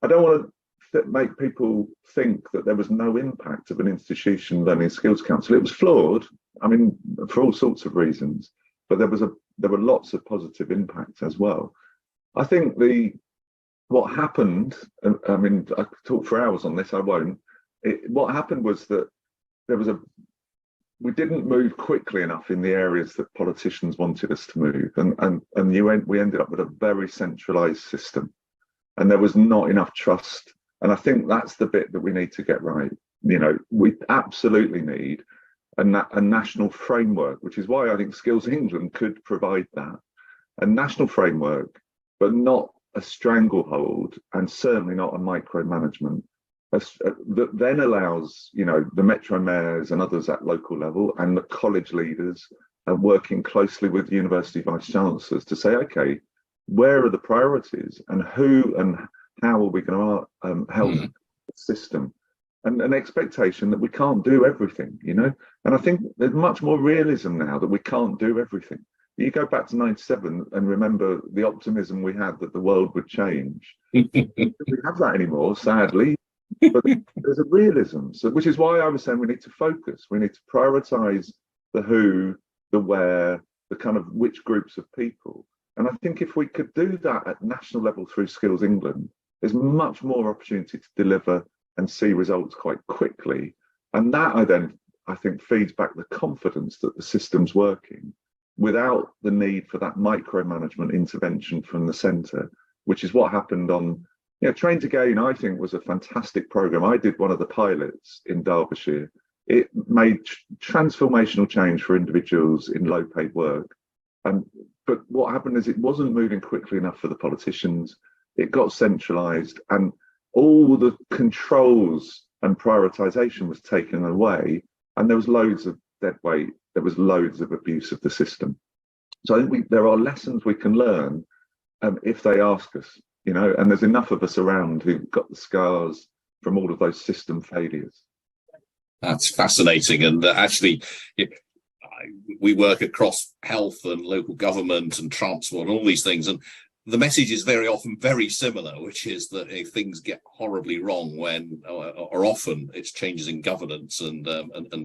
I don't want to make people think that there was no impact of an institution, Learning Skills Council. It was flawed, I mean, for all sorts of reasons, but there were lots of positive impacts as well. I think what happened, I mean, I could talk for hours on this, I won't. What happened was that we didn't move quickly enough in the areas that politicians wanted us to move, and we ended up with a very centralised system, and there was not enough trust. And I think that's the bit that we need to get right. We absolutely need a national framework, which is why I think Skills England could provide that, a national framework, but not a stranglehold, and certainly not a micromanagement. That then allows, the metro mayors and others at local level and the college leaders working closely with university vice chancellors to say, okay, where are the priorities, and who and how are we going to help the system, and an expectation that we can't do everything, And I think there's much more realism now that we can't do everything. You go back to 97 and remember the optimism we had that the world would change. We don't have that anymore, sadly. But there's a realism, so, which is why I was saying we need to focus. We need to prioritise the who, the where, the kind of which groups of people. And I think if we could do that at national level through Skills England, there's much more opportunity to deliver and see results quite quickly. And that I think feeds back the confidence that the system's working without the need for that micromanagement intervention from the centre, which is what happened on, Train to Gain, I think, was a fantastic programme. I did one of the pilots in Derbyshire. It made transformational change for individuals in low paid work. But what happened is it wasn't moving quickly enough for the politicians. It got centralised and all the controls and prioritisation was taken away. And there was loads of dead weight. There was loads of abuse of the system. So I think there are lessons we can learn if they ask us, and there's enough of us around who've got the scars from all of those system failures. That's fascinating. And actually, we work across health and local government and transport and all these things. And the message is very often very similar, which is that if things get horribly wrong or often it's changes in governance and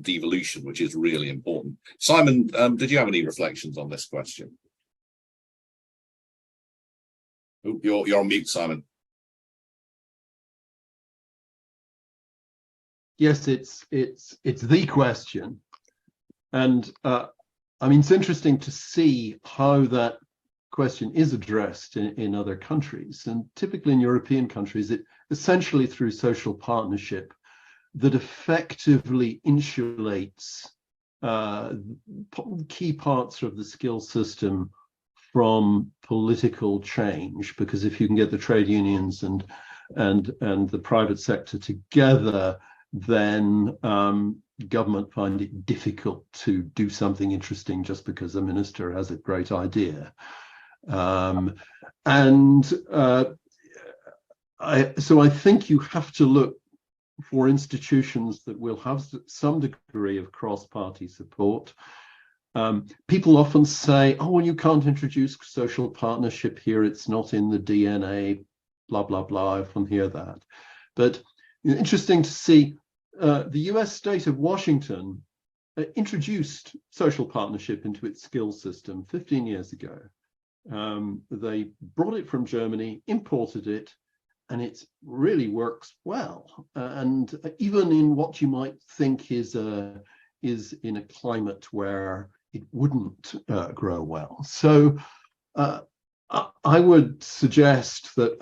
devolution, which is really important. Simon, did you have any reflections on this question? Oh, you're on mute, Simon. Yes, it's the question. And it's interesting to see how that question is addressed in other countries, and typically in European countries, it essentially through social partnership that effectively insulates key parts of the skills system from political change, because if you can get the trade unions and the private sector together, then government find it difficult to do something interesting just because the minister has a great idea. So I think you have to look for institutions that will have some degree of cross-party support. People often say, oh, well, you can't introduce social partnership here, it's not in the DNA, blah, blah, blah. I often hear that. But interesting to see the US state of Washington introduced social partnership into its skills system 15 years ago. They brought it from Germany, imported it, and it really works well. And even in what you might think is in a climate where it wouldn't grow well. So I would suggest that,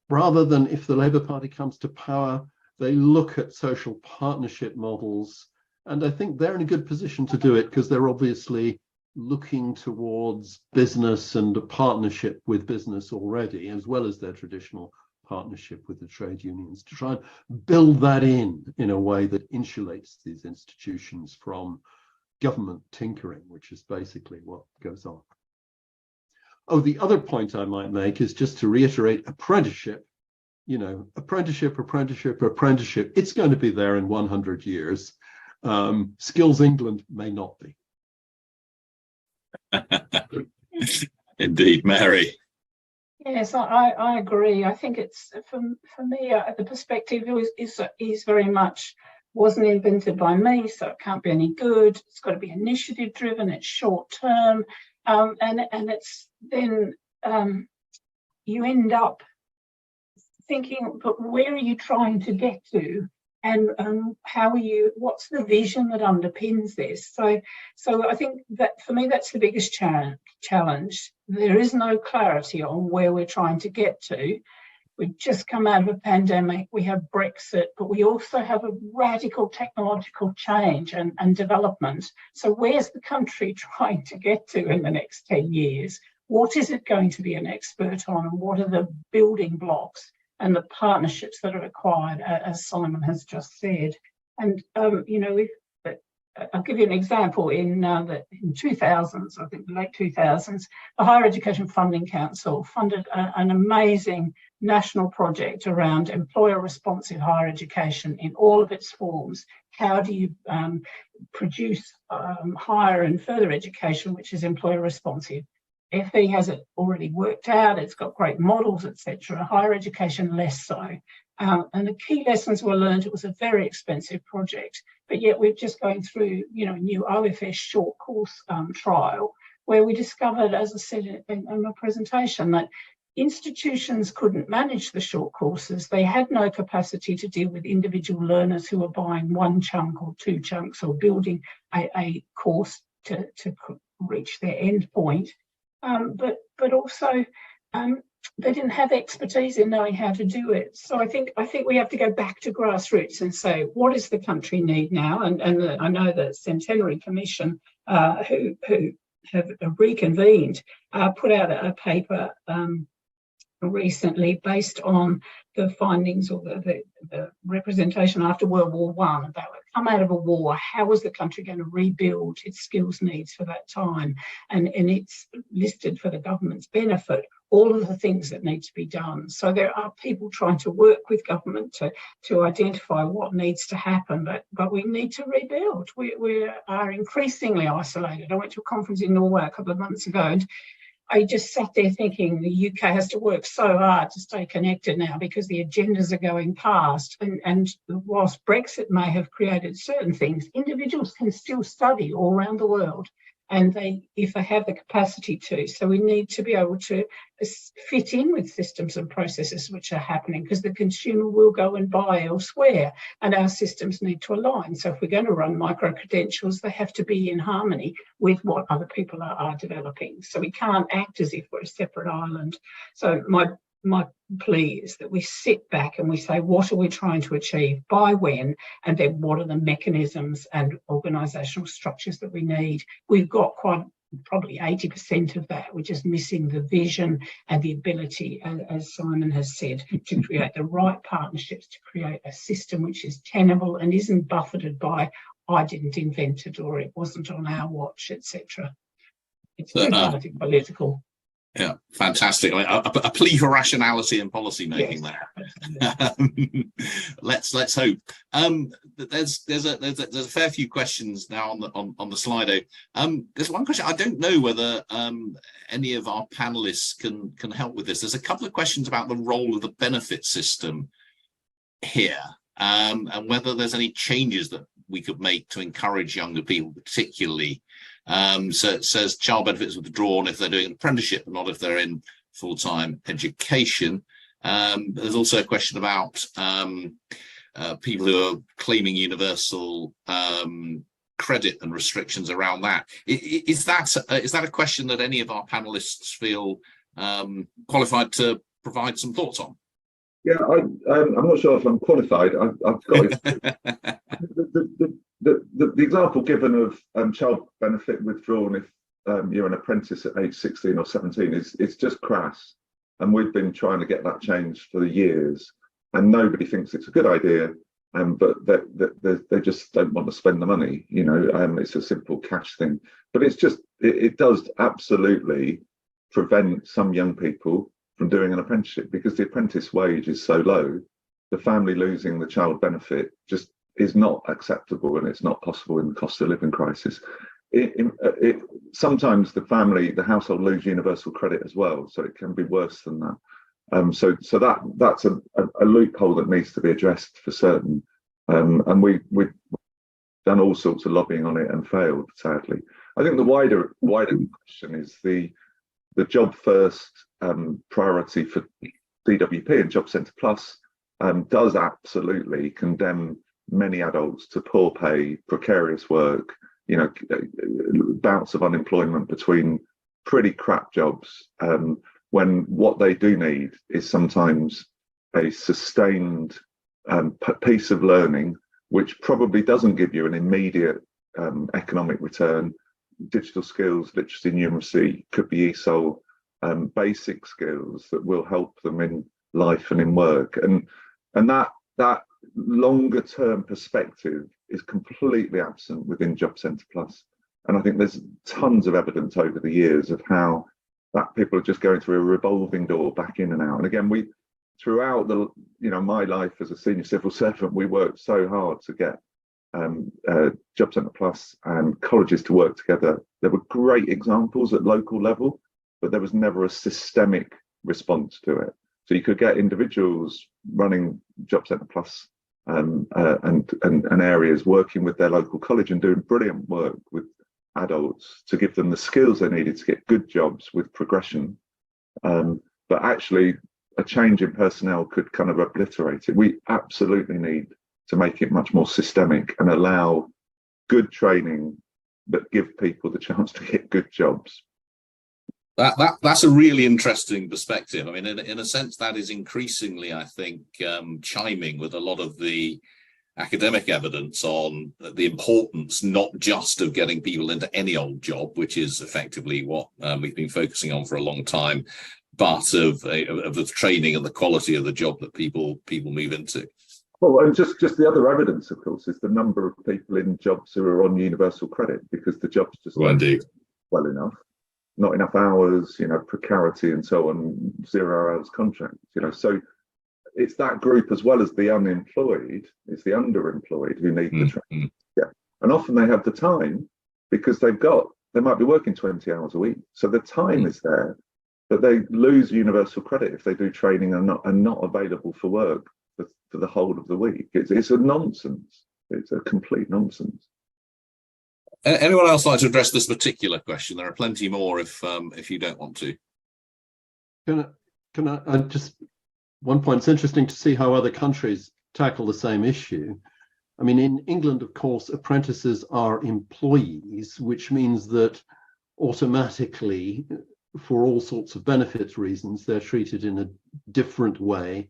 rather than if the Labour Party comes to power, they look at social partnership models. And I think they're in a good position to do it because they're obviously looking towards business and a partnership with business already, as well as their traditional partnership with the trade unions, to try and build that in a way that insulates these institutions from government tinkering, which is basically what goes on. Oh, the other point I might make is just to reiterate apprenticeship. Apprenticeship, it's going to be there in 100 years. Skills England may not be. Indeed, Mary. Yes, I agree. I think it's, for me, the perspective is very much wasn't invented by me, so it can't be any good. It's got to be initiative driven, it's short term, and it's then you end up thinking, but where are you trying to get to? And how are you, what's the vision that underpins this? So I think that for me, that's the biggest challenge. There is no clarity on where we're trying to get to. We've just come out of a pandemic, we have Brexit, but we also have a radical technological change and development. So where's the country trying to get to in the next 10 years? What is it going to be an expert on, and what are the building blocks and the partnerships that are required, as Simon has just said? And, I'll give you an example. In 2000s, I think the late 2000s, the Higher Education Funding Council funded an amazing national project around employer responsive higher education in all of its forms. How do you produce higher and further education which is employer responsive? FE has it already worked out, it's got great models, etc. Higher education less so. And the key lessons were learned. It was a very expensive project, but yet we're just going through, new IFS short course trial, where we discovered, as I said in my presentation, that institutions couldn't manage the short courses. They had no capacity to deal with individual learners who were buying one chunk or two chunks or building a course to reach their end point. But also they didn't have expertise in knowing how to do it. So I think we have to go back to grassroots and say, what does the country need now? And I know the Centenary Commission, who have reconvened, put out a paper recently based on the findings or the representation after World War I about come out of a war, how was the country going to rebuild its skills needs for that time? And it's listed for the government's benefit all of the things that need to be done. So there are people trying to work with government to identify what needs to happen, but we need to rebuild. We are increasingly isolated. I went to a conference in Norway a couple of months ago, and I just sat there thinking the UK has to work so hard to stay connected now because the agendas are going past. And whilst Brexit may have created certain things, individuals can still study all around the world, and if they have the capacity to. So we need to be able to fit in with systems and processes which are happening, because the consumer will go and buy elsewhere, and our systems need to align. So if we're going to run micro-credentials, they have to be in harmony with what other people are developing. So we can't act as if we're a separate island. So my plea is that we sit back and we say, what are we trying to achieve, by when, and then what are the mechanisms and organisational structures that we need? We've got probably 80% of that. We're just missing the vision and the ability, as Simon has said, to create the right partnerships, to create a system which is tenable and isn't buffeted by, I didn't invent it, or it wasn't on our watch, etc. It's too political. Yeah, fantastic. I mean, a plea for rationality and policy making there. Let's hope. There's a fair few questions now on the Slido. There's one question. I don't know whether any of our panelists can help with this. There's a couple of questions about the role of the benefit system here, and whether there's any changes that we could make to encourage younger people, particularly. So it says child benefits withdrawn if they're doing an apprenticeship, but not if they're in full-time education. There's also a question about people who are claiming universal credit and restrictions around that. Is that a question that any of our panelists feel qualified to provide some thoughts on? Yeah, I'm not sure if I'm qualified. I've got the example given of child benefit withdrawn if you're an apprentice at age 16 or 17 it's just crass, and we've been trying to get that changed for years, and nobody thinks it's a good idea, but they just don't want to spend the money. It's a simple cash thing, but it does absolutely prevent some young people from doing an apprenticeship, because the apprentice wage is so low. The family losing the child benefit just is not acceptable, and it's not possible in the cost of living crisis. Sometimes the household lose universal credit as well, so it can be worse than that. So that's a loophole that needs to be addressed for certain. And we've done all sorts of lobbying on it and failed, sadly. I think the wider question is the job first priority for DWP and Job Centre Plus does absolutely condemn many adults to poor pay, precarious work, bouts of unemployment between pretty crap jobs, when what they do need is sometimes a sustained piece of learning, which probably doesn't give you an immediate economic return. Digital skills, literacy, numeracy, could be ESOL, basic skills that will help them in life and in work. And that longer term perspective is completely absent within Job Centre Plus. And I think there's tons of evidence over the years of how that people are just going through a revolving door back in and out. And again, throughout the, my life as a senior civil servant, we worked so hard to get Job Centre Plus and colleges to work together. There were great examples at local level, but there was never a systemic response to it. So you could get individuals running Job Centre Plus and areas working with their local college and doing brilliant work with adults to give them the skills they needed to get good jobs with progression. But actually, a change in personnel could kind of obliterate it. We absolutely need to make it much more systemic and allow good training, but give people the chance to get good jobs. That's a really interesting perspective. I mean, in a sense, that is increasingly, I think, chiming with a lot of the academic evidence on the importance not just of getting people into any old job, which is effectively what we've been focusing on for a long time, but of the training and the quality of the job that people move into. Well, and just the other evidence, of course, is the number of people in jobs who are on universal credit, because the jobs just don't do well enough, not enough hours, precarity and so on, 0 hours contracts, So it's that group, as well as the unemployed, it's the underemployed who need the training. Yeah, and often they have the time because they might be working 20 hours a week, so the time is there, but they lose universal credit if they do training and not available for work for the whole of the week. It's a nonsense. It's a complete nonsense. Anyone else like to address this particular question? There are plenty more if you don't want to. Can I just, one point, it's interesting to see how other countries tackle the same issue. I mean, in England, of course, apprentices are employees, which means that automatically, for all sorts of benefits reasons, they're treated in a different way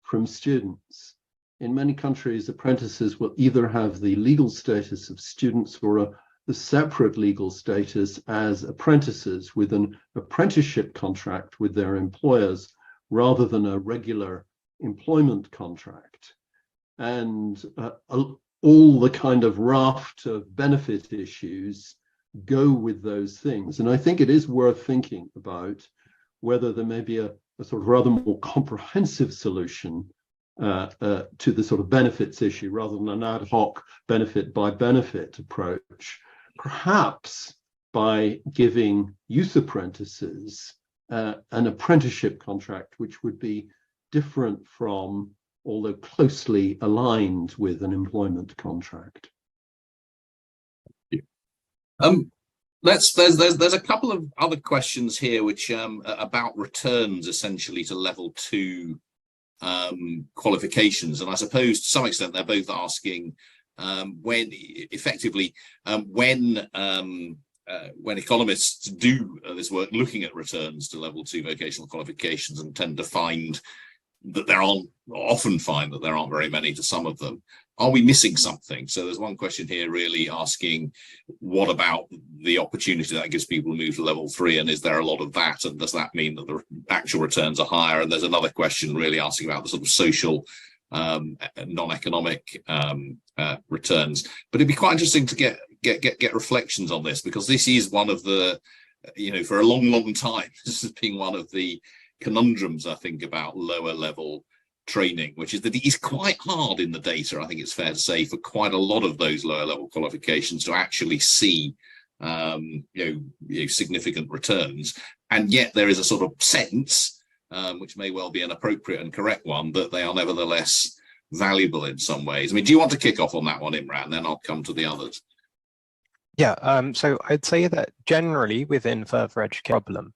from students. In many countries, apprentices will either have the legal status of students or the separate legal status as apprentices with an apprenticeship contract with their employers rather than a regular employment contract. And all the kind of raft of benefit issues go with those things. And I think it is worth thinking about whether there may be a sort of rather more comprehensive solution to the sort of benefits issue rather than an ad hoc benefit by benefit approach, perhaps by giving youth apprentices an apprenticeship contract, which would be different from, although closely aligned with, an employment contract. There's a couple of other questions here which about returns essentially to level 2 qualifications, and I suppose to some extent they're both asking when economists do this work looking at returns to level 2 vocational qualifications and tend to find that often find that there aren't very many to some of them. Are we missing something? So there's one question here really asking, what about the opportunity that gives people to move to level 3, and is there a lot of that, and does that mean that the actual returns are higher? And there's another question really asking about the sort of social non-economic returns. But it'd be quite interesting to get reflections on this, because this is one of the, for a long time, this has been one of the conundrums, I think, about lower level training, which is that it is quite hard in the data, I think it's fair to say, for quite a lot of those lower level qualifications to actually see significant returns. And yet there is a sort of sense, which may well be an appropriate and correct one, that they are nevertheless valuable in some ways. I mean, do you want to kick off on that one, Imran? Then I'll come to the others. Yeah, so I'd say that generally within further education problem,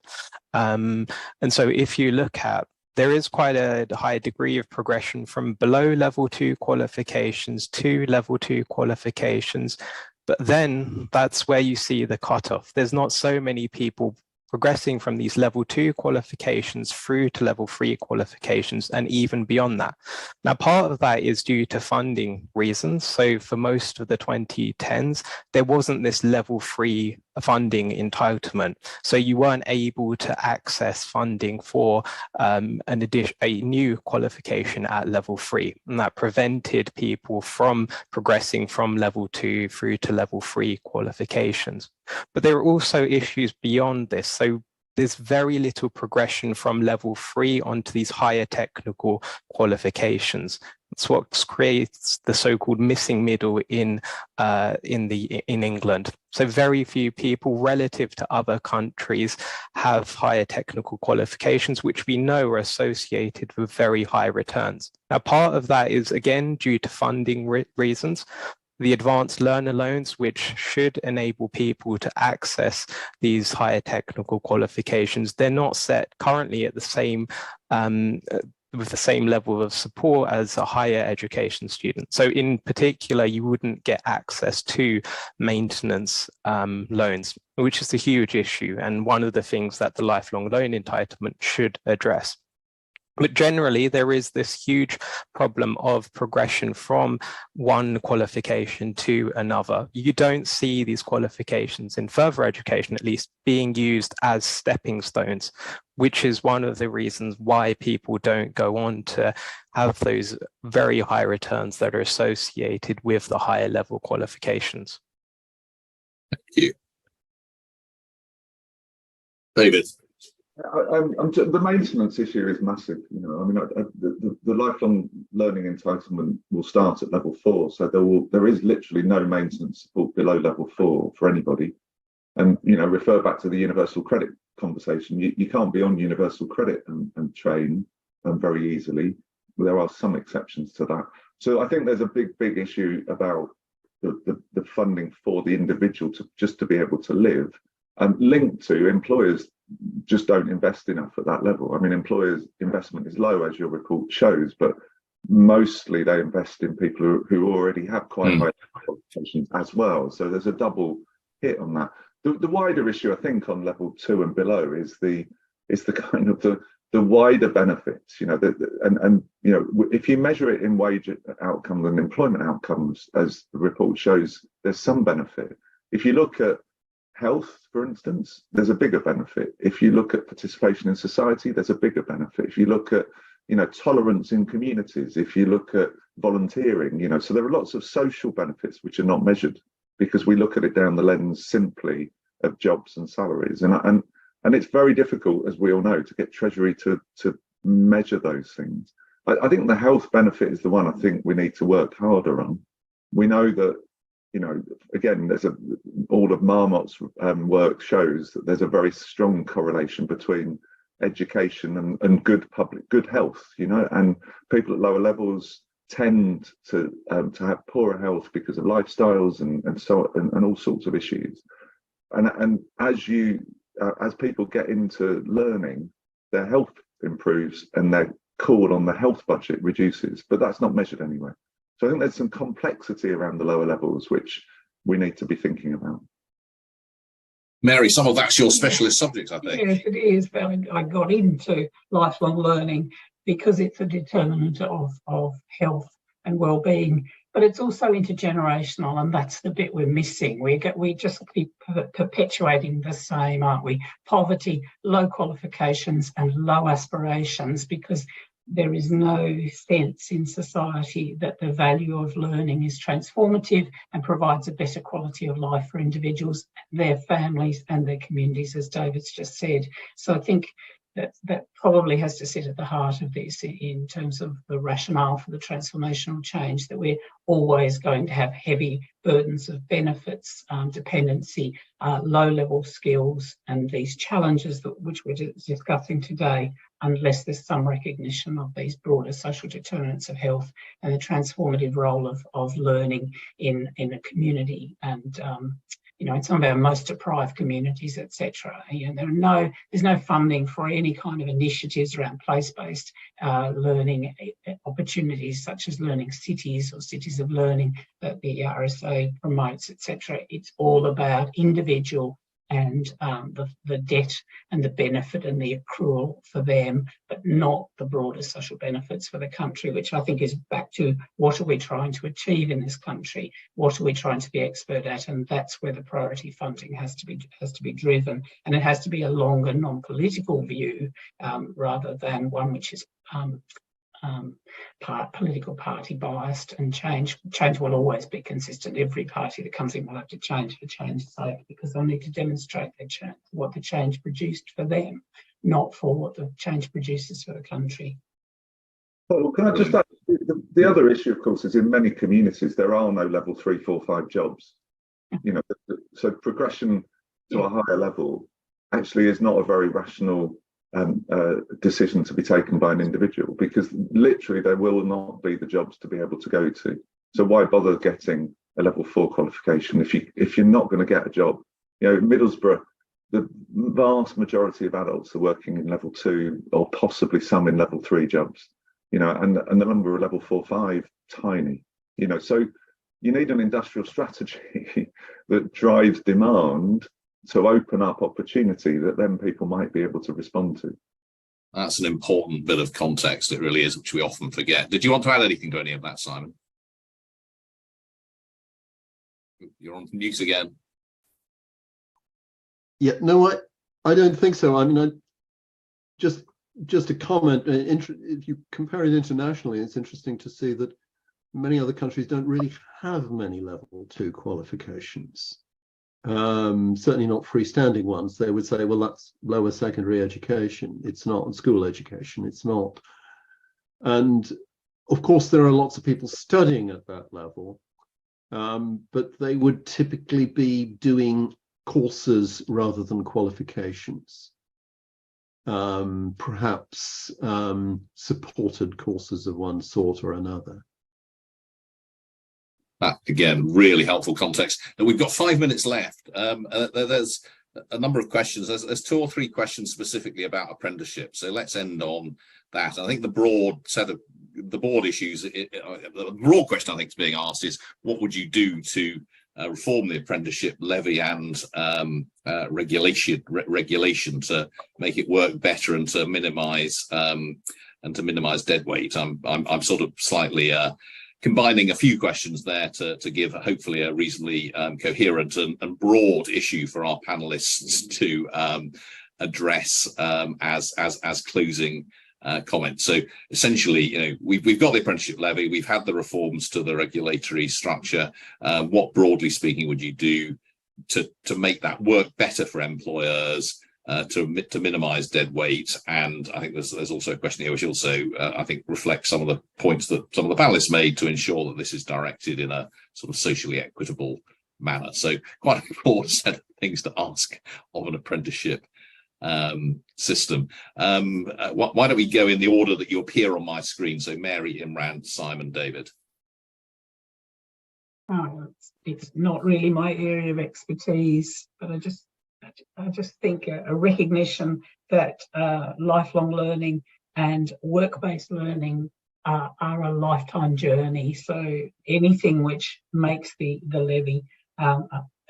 and so if you look at, there is quite a high degree of progression from below level 2 qualifications to level 2 qualifications, but then that's where you see the cutoff. There's not so many people progressing from these level 2 qualifications through to level 3 qualifications and even beyond that. Now, part of that is due to funding reasons. So for most of the 2010s, there wasn't this level 3 funding entitlement. So you weren't able to access funding for a new qualification at level 3. And that prevented people from progressing from level 2 through to level 3 qualifications. But there are also issues beyond this. So there's very little progression from level 3 onto these higher technical qualifications. It's what creates the so-called missing middle in England. So very few people relative to other countries have higher technical qualifications, which we know are associated with very high returns. Now, part of that is, again, due to funding reasons. The advanced learner loans, which should enable people to access these higher technical qualifications, they're not set currently at the same with the same level of support as a higher education student. So in particular, you wouldn't get access to maintenance loans, which is a huge issue and one of the things that the lifelong loan entitlement should address. But generally, there is this huge problem of progression from one qualification to another. You don't see these qualifications in further education, at least, being used as stepping stones, which is one of the reasons why people don't go on to have those very high returns that are associated with the higher level qualifications. Thank you. David. The maintenance issue is massive. You know, I mean, the lifelong learning entitlement will start at level 4, so there is literally no maintenance support below level 4 for anybody. And you know, refer back to the universal credit conversation. You can't be on universal credit and train very easily. There are some exceptions to that. So I think there's a big issue about the funding for the individual to be able to live, linked to employers just don't invest enough at that level. I mean, employers' investment is low, as your report shows, but mostly they invest in people who already have quite high qualifications as well. So there's a double hit on that. The wider issue, I think, on level 2 and below is the kind of the wider benefits. You know, and you know, if you measure it in wage outcomes and employment outcomes, as the report shows, there's some benefit. If you look at health, for instance, there's a bigger benefit. If you look at participation in society, there's a bigger benefit. If you look at, you know, tolerance in communities, if you look at volunteering, you know, so there are lots of social benefits which are not measured because we look at it down the lens simply of jobs and salaries. And it's very difficult, as we all know, to get Treasury to measure those things. I think the health benefit is the one I think we need to work harder on. We know that, you know, again, all of Marmot's work shows that there's a very strong correlation between education and good health, you know, and people at lower levels tend to have poorer health because of lifestyles and all sorts of issues. And as people get into learning, their health improves and their call on the health budget reduces, but that's not measured anyway. So I think there's some complexity around the lower levels, which we need to be thinking about. Mary, some of that's your specialist subject, I think. Yes, it is. I got into lifelong learning because it's a determinant of health and well-being, but it's also intergenerational, and that's the bit we're missing. We just keep perpetuating the same, aren't we? Poverty, low qualifications and low aspirations, because there is no sense in society that the value of learning is transformative and provides a better quality of life for individuals, their families and their communities, as David's just said. So I think that probably has to sit at the heart of this in terms of the rationale for the transformational change, that we're always going to have heavy burdens of benefits, dependency, low-level skills, and these challenges which we're discussing today, unless there's some recognition of these broader social determinants of health and the transformative role of learning in a community and you know, in some of our most deprived communities, etc. You know, there's no funding for any kind of initiatives around place-based learning opportunities, such as learning cities or cities of learning that the RSA promotes, etc. It's all about individual and the debt and the benefit and the accrual for them, but not the broader social benefits for the country, which I think is back to what are we trying to achieve in this country? What are we trying to be expert at? And that's where the priority funding has to be driven. And it has to be a longer non-political view rather than one which is political party biased, and change will always be consistent. Every party that comes in will have to change for change's sake, because they'll need to demonstrate what the change produced for them, not for what the change produces for the country. Well, can I just add, the other issue, of course, is in many communities there are no level 3, 4, 5 jobs. You know, so progression to a higher level actually is not a very rational decision to be taken by an individual, because literally there will not be the jobs to be able to go to. So why bother getting a level 4 qualification if you're not going to get a job? You know, Middlesbrough, the vast majority of adults are working in level 2 or possibly some in level 3 jobs. You know, and the number of level 4, 5 tiny. You know, so you need an industrial strategy that drives demand to open up opportunity that then people might be able to respond to. That's an important bit of context. It really is, which we often forget. Did you want to add anything to any of that, Simon? You're on mute again. Yeah, no, I don't think so. I mean, just a comment. If you compare it internationally, it's interesting to see that many other countries don't really have many level 2 qualifications. Certainly not freestanding ones. They would say, well, that's lower secondary education. It's not school education. It's not. And of course, there are lots of people studying at that level, but they would typically be doing courses rather than qualifications. Perhaps supported courses of one sort or another. That, again, really helpful context. And we've got 5 minutes left. There's a number of questions. There's 2 or 3 questions specifically about apprenticeship. So let's end on that. I think the broad set of the board issues, the broad question I think is being asked is, what would you do to reform the apprenticeship levy and regulation to make it work better and to minimise dead weight? I'm sort of slightly combining a few questions there to give hopefully a reasonably coherent and broad issue for our panelists to address as closing comments. So essentially, you know, we've got the apprenticeship levy, we've had the reforms to the regulatory structure. What, broadly speaking, would you do to make that work better for employers, to minimise dead weight? And I think there's also a question here which also I think reflects some of the points that some of the panelists made to ensure that this is directed in a sort of socially equitable manner. So quite a broad set of things to ask of an apprenticeship system. Why don't we go in the order that you appear on my screen? So Mary, Imran, Simon, David. Oh, it's not really my area of expertise, but I just think a recognition that lifelong learning and work-based learning are a lifetime journey. So anything which makes the levy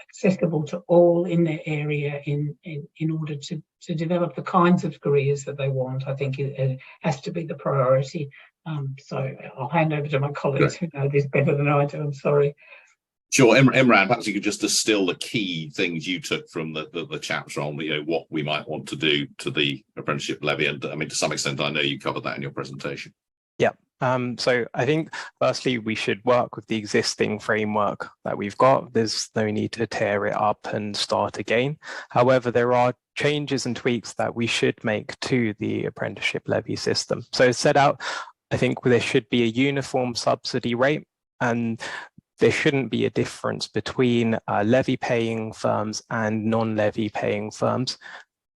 accessible to all in their area in order to develop the kinds of careers that they want, I think it has to be the priority. So I'll hand over to my colleagues who know this better than I do. I'm sorry. Sure, Imran, perhaps you could just distill the key things you took from the chapter on, you know, what we might want to do to the apprenticeship levy. And I mean, to some extent, I know you covered that in your presentation. Yeah. So I think firstly, we should work with the existing framework that we've got. There's no need to tear it up and start again. However, there are changes and tweaks that we should make to the apprenticeship levy system. So set out, I think there should be a uniform subsidy rate, and there shouldn't be a difference between levy paying firms and non-levy paying firms.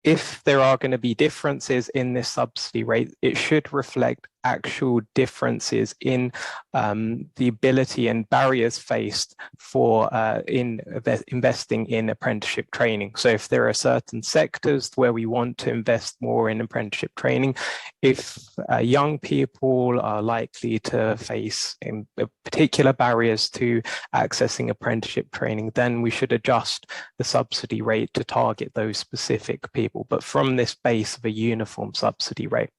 If there are going to be differences in this subsidy rate, it should reflect actual differences in the ability and barriers faced for investing in apprenticeship training. So if there are certain sectors where we want to invest more in apprenticeship training, if young people are likely to face particular barriers to accessing apprenticeship training, then we should adjust the subsidy rate to target those specific people, but from this base of a uniform subsidy rate.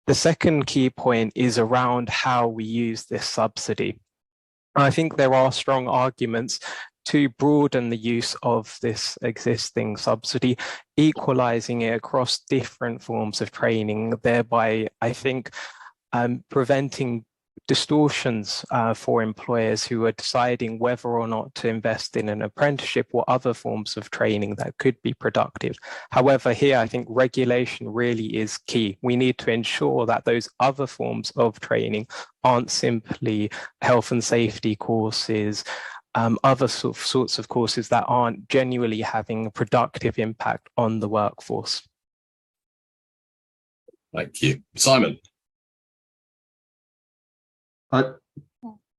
The second key point is around how we use this subsidy. I think there are strong arguments to broaden the use of this existing subsidy, equalizing it across different forms of training, thereby, I think, preventing distortions for employers who are deciding whether or not to invest in an apprenticeship or other forms of training that could be productive. However, here I think regulation really is key. We need to ensure that those other forms of training aren't simply health and safety courses, other sorts of courses that aren't genuinely having a productive impact on the workforce. Thank you. Simon.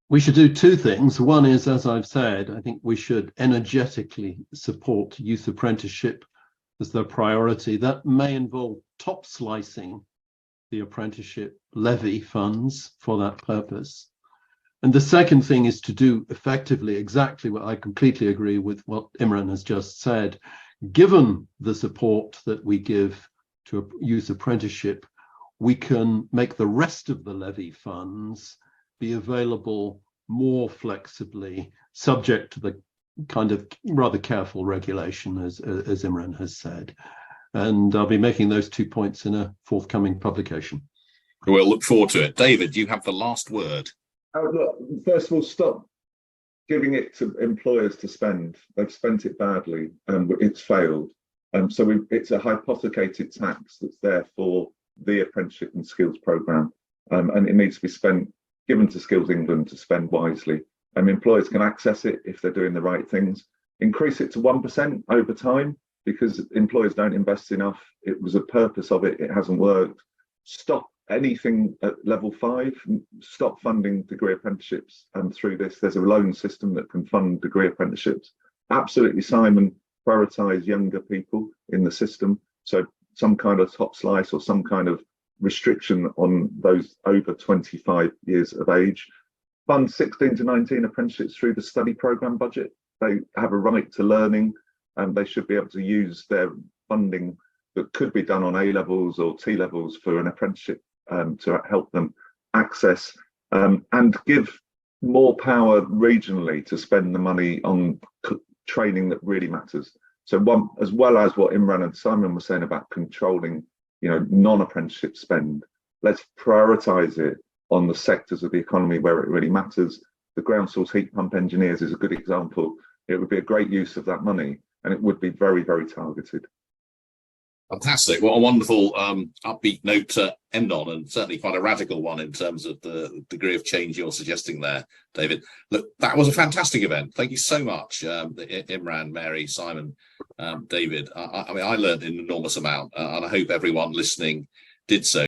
We should do two things. One is, as I've said, I think we should energetically support youth apprenticeship as their priority. That may involve top slicing the apprenticeship levy funds for that purpose. And the second thing is to do effectively exactly what I completely agree with what Imran has just said. Given the support that we give to a youth apprenticeship, we can make the rest of the levy funds be available more flexibly, subject to the kind of rather careful regulation, as Imran has said. And I'll be making those 2 points in a forthcoming publication. We'll look forward to it. David, you have the last word. Look, first of all, stop giving it to employers to spend. They've spent it badly, and it's failed. So it's a hypothecated tax that's there for the apprenticeship and skills programme, and it needs to be spent, given to Skills England to spend wisely. Employers can access it if they're doing the right things. Increase it to 1% over time, because employers don't invest enough. It was a purpose of it. It hasn't worked. Stop anything at level 5. Stop funding degree apprenticeships through this. There's a loan system that can fund degree apprenticeships. Absolutely, Simon, prioritise younger people in the system. So some kind of top slice or some kind of restriction on those over 25 years of age. Fund 16 to 19 apprenticeships through the study programme budget. They have a right to learning, and they should be able to use their funding that could be done on A levels or T levels for an apprenticeship to help them access and give more power regionally to spend the money on training that really matters. So one, as well as what Imran and Simon were saying about controlling, non-apprenticeship spend, let's prioritise it on the sectors of the economy where it really matters. The ground source heat pump engineers is a good example. It would be a great use of that money, and it would be very, very targeted. Fantastic. What a wonderful upbeat note to end on, and certainly quite a radical one in terms of the degree of change you're suggesting there, David. Look, that was a fantastic event. Thank you so much, Imran, Mary, Simon, David. I mean, I learned an enormous amount, and I hope everyone listening did so.